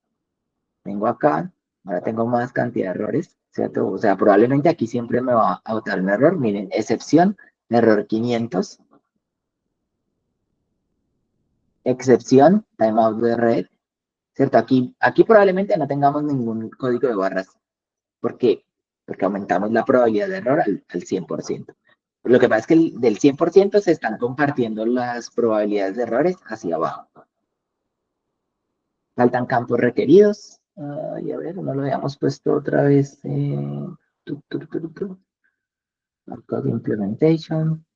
vengo acá, ahora tengo más cantidad de errores, ¿cierto? O sea, probablemente aquí siempre me va a botar un error. Miren, excepción, error 500. Excepción, timeout de red, ¿cierto? Aquí probablemente no tengamos ningún código de barras. ¿Por qué? Porque aumentamos la probabilidad de error al 100%. Lo que pasa es que del 100% se están compartiendo las probabilidades de errores hacia abajo. Faltan campos requeridos. Ay, a ver, no lo habíamos puesto otra vez. Code implementation.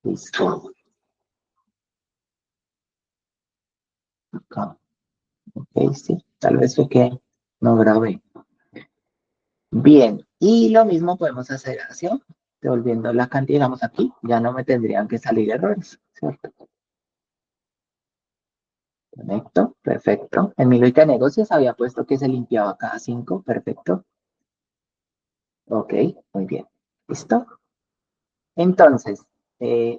Listo. Acá. Ok, sí. Tal vez fue que no grabé. Bien. Y lo mismo podemos hacer hacia devolviendo la cantidad, digamos aquí, ya no me tendrían que salir errores, ¿cierto? Conecto, perfecto. En mi lógica de negocios había puesto que se limpiaba cada 5, perfecto. Ok, muy bien. ¿Listo? Entonces,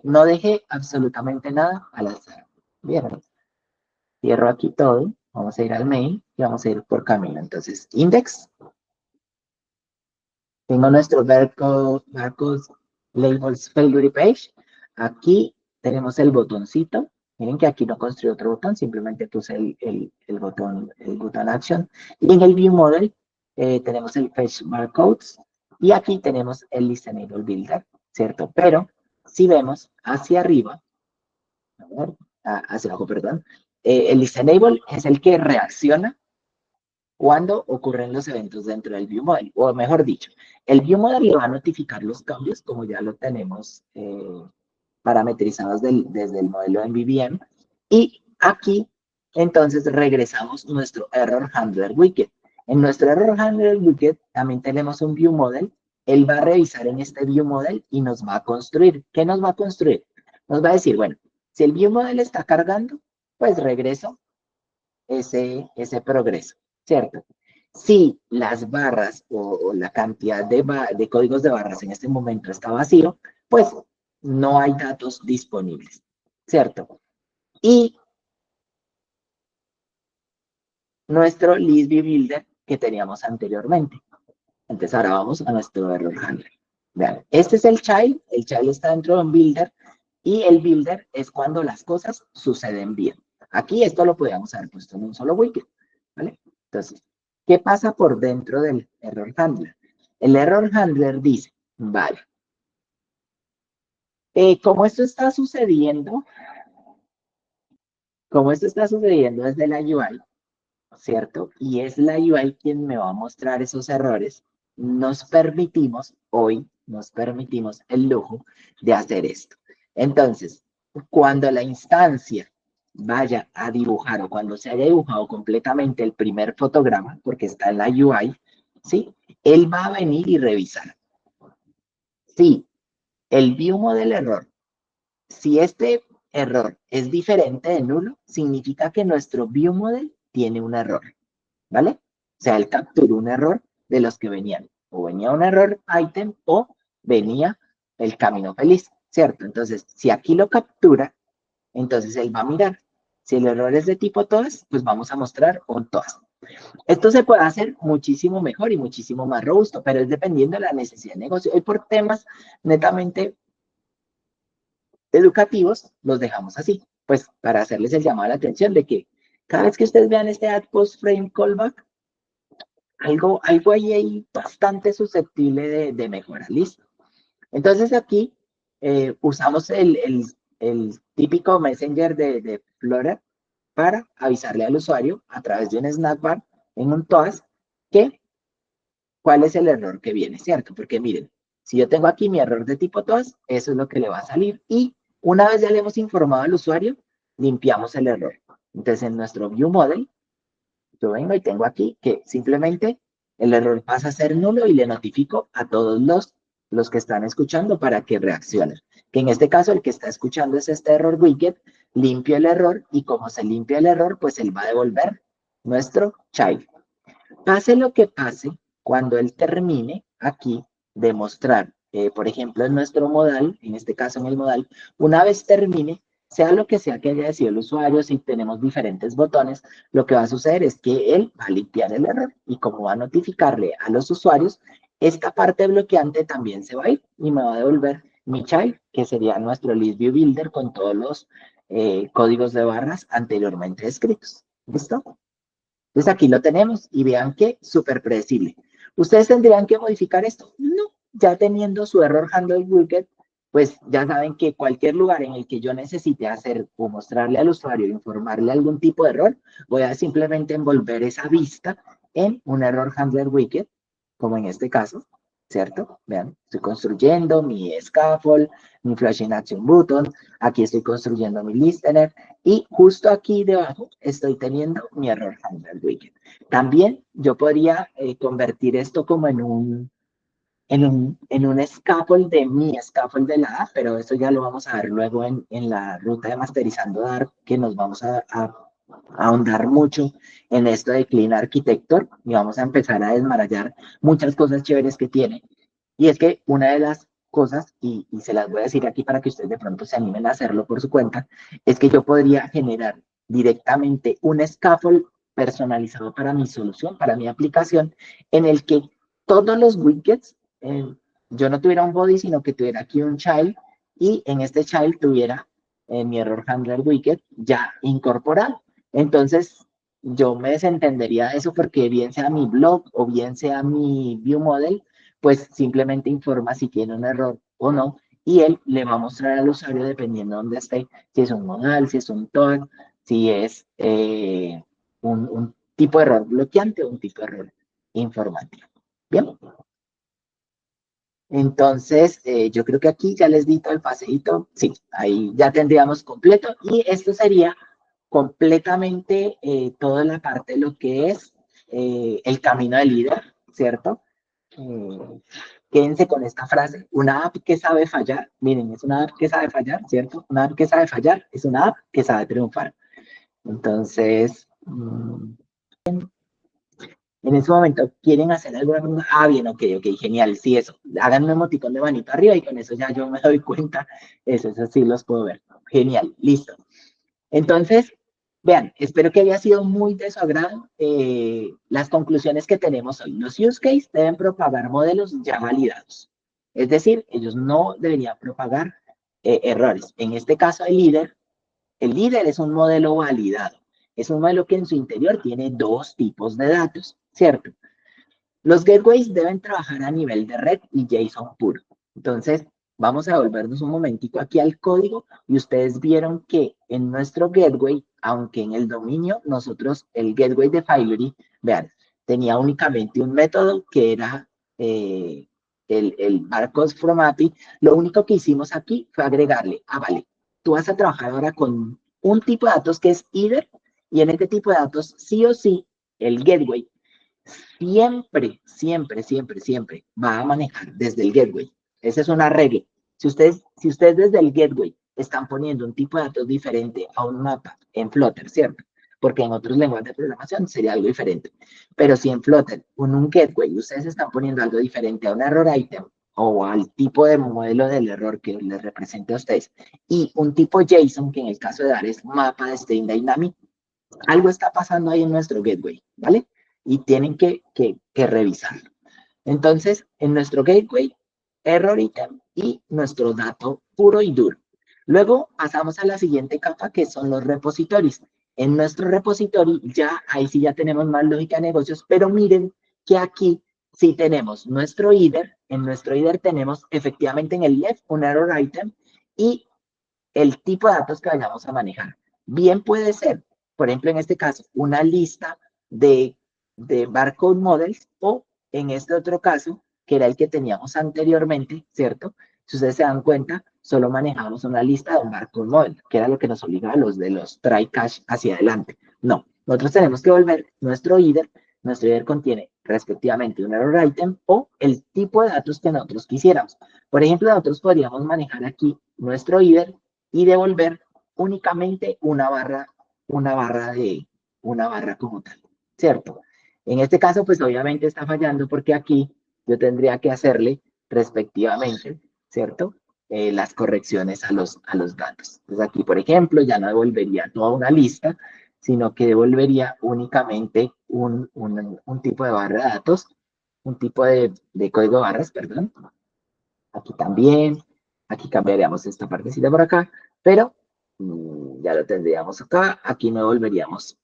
no dejé absolutamente nada al azar. Bien, cierro aquí todo. Vamos a ir al mail y vamos a ir por camino. Entonces, index. Tengo nuestro barcodes labels failure page. Aquí tenemos el botoncito. Miren que aquí no construí otro botón, simplemente puse el botón action. Y en el view model tenemos el fetch barcodes. Y aquí tenemos el listenable builder, ¿cierto? Pero si vemos hacia arriba, a ver, hacia abajo, perdón, el listenable es el que reacciona cuando ocurren los eventos dentro del ViewModel, o mejor dicho, el ViewModel le va a notificar los cambios, como ya lo tenemos parametrizados desde el modelo en MVVM, y aquí, entonces, regresamos nuestro Error Handler Widget. En nuestro Error Handler Widget también tenemos un ViewModel, él va a revisar en este ViewModel y nos va a construir. ¿Qué nos va a construir? Nos va a decir, bueno, si el ViewModel está cargando, pues regreso ese progreso, ¿cierto? Si las barras o la cantidad de códigos de barras en este momento está vacío, pues no hay datos disponibles, ¿cierto? Y nuestro list view builder que teníamos anteriormente. Entonces ahora vamos a nuestro error handler. Vean, este es el child está dentro de un builder y el builder es cuando las cosas suceden bien. Aquí esto lo podríamos haber puesto en un solo widget, ¿vale? Entonces, ¿qué pasa por dentro del error handler? El error handler dice, vale, como esto está sucediendo, desde la UI, ¿cierto? Y es la UI quien me va a mostrar esos errores. Hoy nos permitimos el lujo de hacer esto. Entonces, cuando la instancia vaya a dibujar o cuando se haya dibujado completamente el primer fotograma, porque está en la UI, ¿sí? Él va a venir y revisar. Sí, el view model error. Si este error es diferente de nulo, significa que nuestro view model tiene un error. ¿Vale? O sea, él capturó un error de los que venían. O venía un error item o venía el camino feliz, ¿cierto? Entonces, si aquí lo captura, entonces él va a mirar. Si el error es de tipo todas, pues vamos a mostrar un todas. Esto se puede hacer muchísimo mejor y muchísimo más robusto, pero es dependiendo de la necesidad de negocio. Hoy por temas netamente educativos, los dejamos así, pues para hacerles el llamado a la atención de que cada vez que ustedes vean este add post frame callback, algo ahí bastante susceptible de mejora, ¿listo? Entonces aquí usamos el típico messenger de Flutter para avisarle al usuario a través de un snack bar en un TOAS que cuál es el error que viene, ¿cierto? Porque miren, si yo tengo aquí mi error de tipo TOAS, eso es lo que le va a salir y una vez ya le hemos informado al usuario, limpiamos el error. Entonces en nuestro view model yo vengo y tengo aquí que simplemente el error pasa a ser nulo y le notifico a todos los que están escuchando para que reaccionen. Que en este caso el que está escuchando es este error widget, limpio el error y como se limpia el error, pues él va a devolver nuestro child. Pase lo que pase, cuando él termine, aquí demostrar, por ejemplo, en nuestro modal, en este caso en el modal, una vez termine, sea lo que sea que haya decidido el usuario, si tenemos diferentes botones, lo que va a suceder es que él va a limpiar el error y como va a notificarle a los usuarios, esta parte bloqueante también se va a ir y me va a devolver mi child, que sería nuestro list view builder con todos los códigos de barras anteriormente escritos. ¿Listo? Entonces aquí lo tenemos y vean que súper predecible. ¿Ustedes tendrían que modificar esto? No, ya teniendo su error handle widget, pues ya saben que cualquier lugar en el que yo necesite hacer o mostrarle al usuario, informarle algún tipo de error, voy a simplemente envolver esa vista en un error handler widget, como en este caso, ¿cierto? Vean, estoy construyendo mi scaffold, mi flashing action button, aquí estoy construyendo mi listener, y justo aquí debajo estoy teniendo mi error handler widget. También yo podría convertir esto como en un scaffold de mi scaffold de la app, pero eso ya lo vamos a ver luego en la ruta de Masterizando Dark, que nos vamos a ahondar mucho en esto de Clean Architecture y vamos a empezar a desmarallar muchas cosas chéveres que tiene. Y es que una de las cosas, y se las voy a decir aquí para que ustedes de pronto se animen a hacerlo por su cuenta, es que yo podría generar directamente un scaffold personalizado para mi solución, para mi aplicación, en el que todos los widgets, yo no tuviera un body, sino que tuviera aquí un child, y en este child tuviera mi error handler widget ya incorporado. Entonces, yo me desentendería de eso porque bien sea mi blog o bien sea mi view model, pues simplemente informa si tiene un error o no, y él le va a mostrar al usuario dependiendo de dónde esté, si es un modal, si es un tag, si es un tipo de error bloqueante o un tipo de error informativo. Bien. Entonces, yo creo que aquí ya les di todo el paseíto. Sí, ahí ya tendríamos completo. Y esto sería completamente toda la parte de lo que es el camino del líder, ¿cierto? Eh, Quédense con esta frase. Una app que sabe fallar, miren, es una app que sabe fallar, ¿cierto? Una app que sabe fallar es una app que sabe triunfar. Entonces, en ese momento, ¿quieren hacer alguna pregunta? Ah, bien, ok, genial, sí, eso. Hagan un emoticón de manito arriba y con eso ya yo me doy cuenta. Eso sí los puedo ver. Genial, listo. Entonces, vean, espero que haya sido muy de su agrado las conclusiones que tenemos hoy. Los use case deben propagar modelos ya validados. Es decir, ellos no deberían propagar errores. En este caso, el líder es un modelo validado. Es un modelo que en su interior tiene dos tipos de datos, ¿cierto? Los gateways deben trabajar a nivel de red y JSON puro. Entonces, vamos a volvernos un momentico aquí al código y ustedes vieron que en nuestro gateway, aunque en el dominio, nosotros, el gateway de Filery, vean, tenía únicamente un método que era el barcode from API. Lo único que hicimos aquí fue agregarle, vale, tú vas a trabajar ahora con un tipo de datos que es either, y en este tipo de datos, sí o sí, el gateway siempre va a manejar desde el gateway. Esa es una regla. Si ustedes desde el gateway están poniendo un tipo de datos diferente a un mapa en Flutter, ¿cierto? Porque en otros lenguajes de programación sería algo diferente. Pero si en Flutter, con un gateway, ustedes están poniendo algo diferente a un error item o al tipo de modelo del error que les represente a ustedes, y un tipo JSON, que en el caso de dar es mapa de string dynamic, algo está pasando ahí en nuestro gateway, ¿vale? Y tienen que revisarlo. Entonces, en nuestro gateway, error item y nuestro dato puro y duro. Luego pasamos a la siguiente capa, que son los repositorios. En nuestro repository, ya ahí sí ya tenemos más lógica de negocios, pero miren que aquí sí tenemos nuestro header. En nuestro header tenemos efectivamente en el left un error item y el tipo de datos que vayamos a manejar. Bien puede ser, por ejemplo, en este caso, una lista de barcode models, o en este otro caso, que era el que teníamos anteriormente, ¿cierto? Si ustedes se dan cuenta, solo manejamos una lista de un barcode model, que era lo que nos obligaba a los de los try cache hacia adelante. No, nosotros tenemos que volver nuestro header contiene respectivamente un error item o el tipo de datos que nosotros quisiéramos. Por ejemplo, nosotros podríamos manejar aquí nuestro header y devolver únicamente una barra como tal, ¿cierto? En este caso, pues obviamente está fallando porque aquí yo tendría que hacerle respectivamente, ¿cierto? Las correcciones a los datos. Entonces aquí, por ejemplo, ya no devolvería toda una lista, sino que devolvería únicamente un tipo de barra de datos, un tipo de código de barras, perdón. Aquí también, aquí cambiaríamos esta partecita por acá, pero ya lo tendríamos acá. Aquí no devolveríamos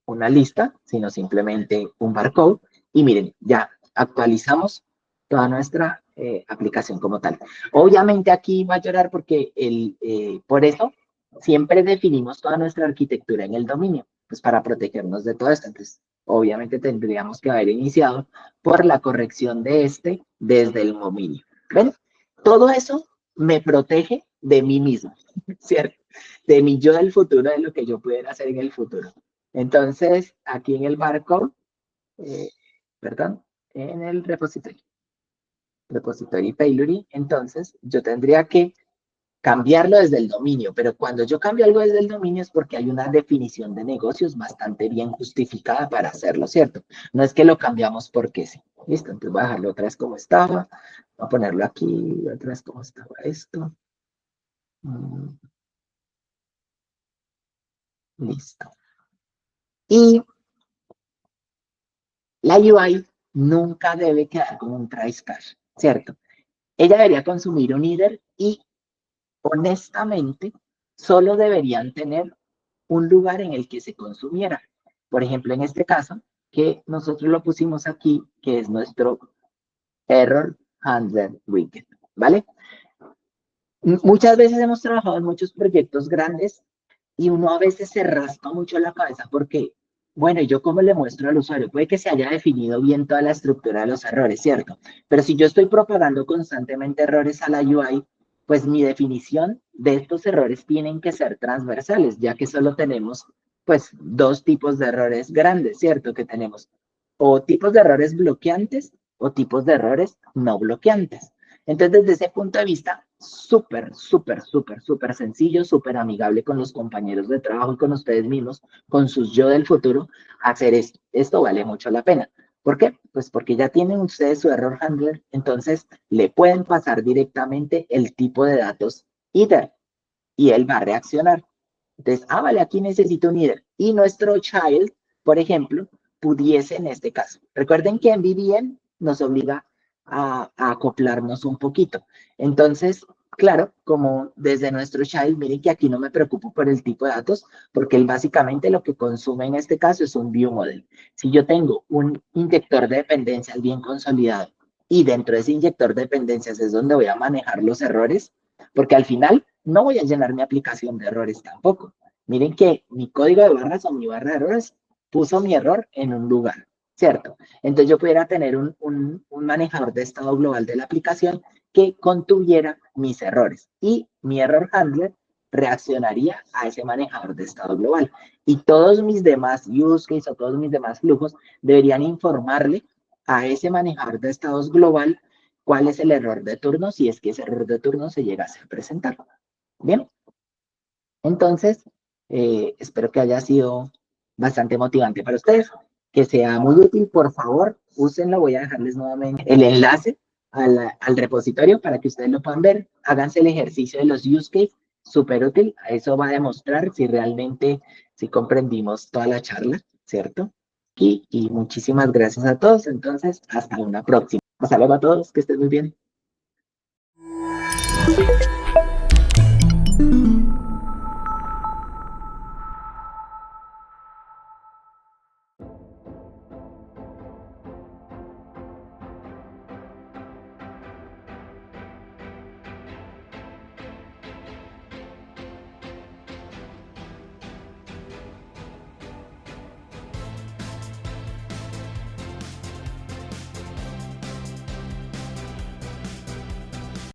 una lista, sino simplemente un barcode. Y miren, ya actualizamos toda nuestra aplicación como tal. Obviamente aquí va a llorar porque por eso siempre definimos toda nuestra arquitectura en el dominio, pues para protegernos de todo esto. Entonces, obviamente tendríamos que haber iniciado por la corrección de este desde el dominio. ¿Ven? Todo eso me protege de mí mismo, ¿cierto? De mi yo del futuro, de lo que yo pudiera hacer en el futuro. Entonces, aquí en el barcode, perdón, en el repository payload, entonces yo tendría que cambiarlo desde el dominio, pero cuando yo cambio algo desde el dominio es porque hay una definición de negocios bastante bien justificada para hacerlo, ¿cierto? No es que lo cambiamos porque sí. Listo, entonces voy a dejarlo otra vez como estaba, voy a ponerlo aquí otra vez como estaba esto. Listo. Y la UI nunca debe quedar como un try catch, ¿cierto? Ella debería consumir un header y honestamente solo deberían tener un lugar en el que se consumiera. Por ejemplo, en este caso, que nosotros lo pusimos aquí, que es nuestro error handler widget, ¿vale? Muchas veces hemos trabajado en muchos proyectos grandes y uno a veces se raspa mucho la cabeza porque, bueno, ¿yo cómo le muestro al usuario? Puede que se haya definido bien toda la estructura de los errores, ¿cierto? Pero si yo estoy propagando constantemente errores a la UI, pues mi definición de estos errores tienen que ser transversales, ya que solo tenemos, pues, dos tipos de errores grandes, ¿cierto? Que tenemos o tipos de errores bloqueantes o tipos de errores no bloqueantes. Entonces, desde ese punto de vista, súper sencillo, súper amigable con los compañeros de trabajo y con ustedes mismos, con sus yo del futuro, hacer esto. Esto vale mucho la pena. ¿Por qué? Pues porque ya tienen ustedes su error handler, entonces le pueden pasar directamente el tipo de datos either y él va a reaccionar. Entonces, vale, aquí necesito un either. Y nuestro child, por ejemplo, pudiese en este caso. Recuerden que MVVM nos obliga a acoplarnos un poquito. Entonces, claro, como desde nuestro child, miren que aquí no me preocupo por el tipo de datos, porque él básicamente lo que consume en este caso es un view model. Si yo tengo un inyector de dependencias bien consolidado y dentro de ese inyector de dependencias es donde voy a manejar los errores, porque al final no voy a llenar mi aplicación de errores tampoco. Miren que mi código de barras o mi barra de errores puso mi error en un lugar, ¿cierto? Entonces yo pudiera tener un manejador de estado global de la aplicación que contuviera mis errores y mi error handler reaccionaría a ese manejador de estado global. Y todos mis demás use cases o todos mis demás flujos deberían informarle a ese manejador de estados global cuál es el error de turno si es que ese error de turno se llegase a presentar. Bien, entonces, espero que haya sido bastante motivante para ustedes, que sea muy útil. Por favor, úsenlo. Voy a dejarles nuevamente el enlace al repositorio para que ustedes lo puedan ver. Háganse el ejercicio de los use cases, súper útil. Eso va a demostrar si realmente, si comprendimos toda la charla, ¿cierto? Y muchísimas gracias a todos. Entonces, hasta una próxima. Hasta luego a todos, que estén muy bien.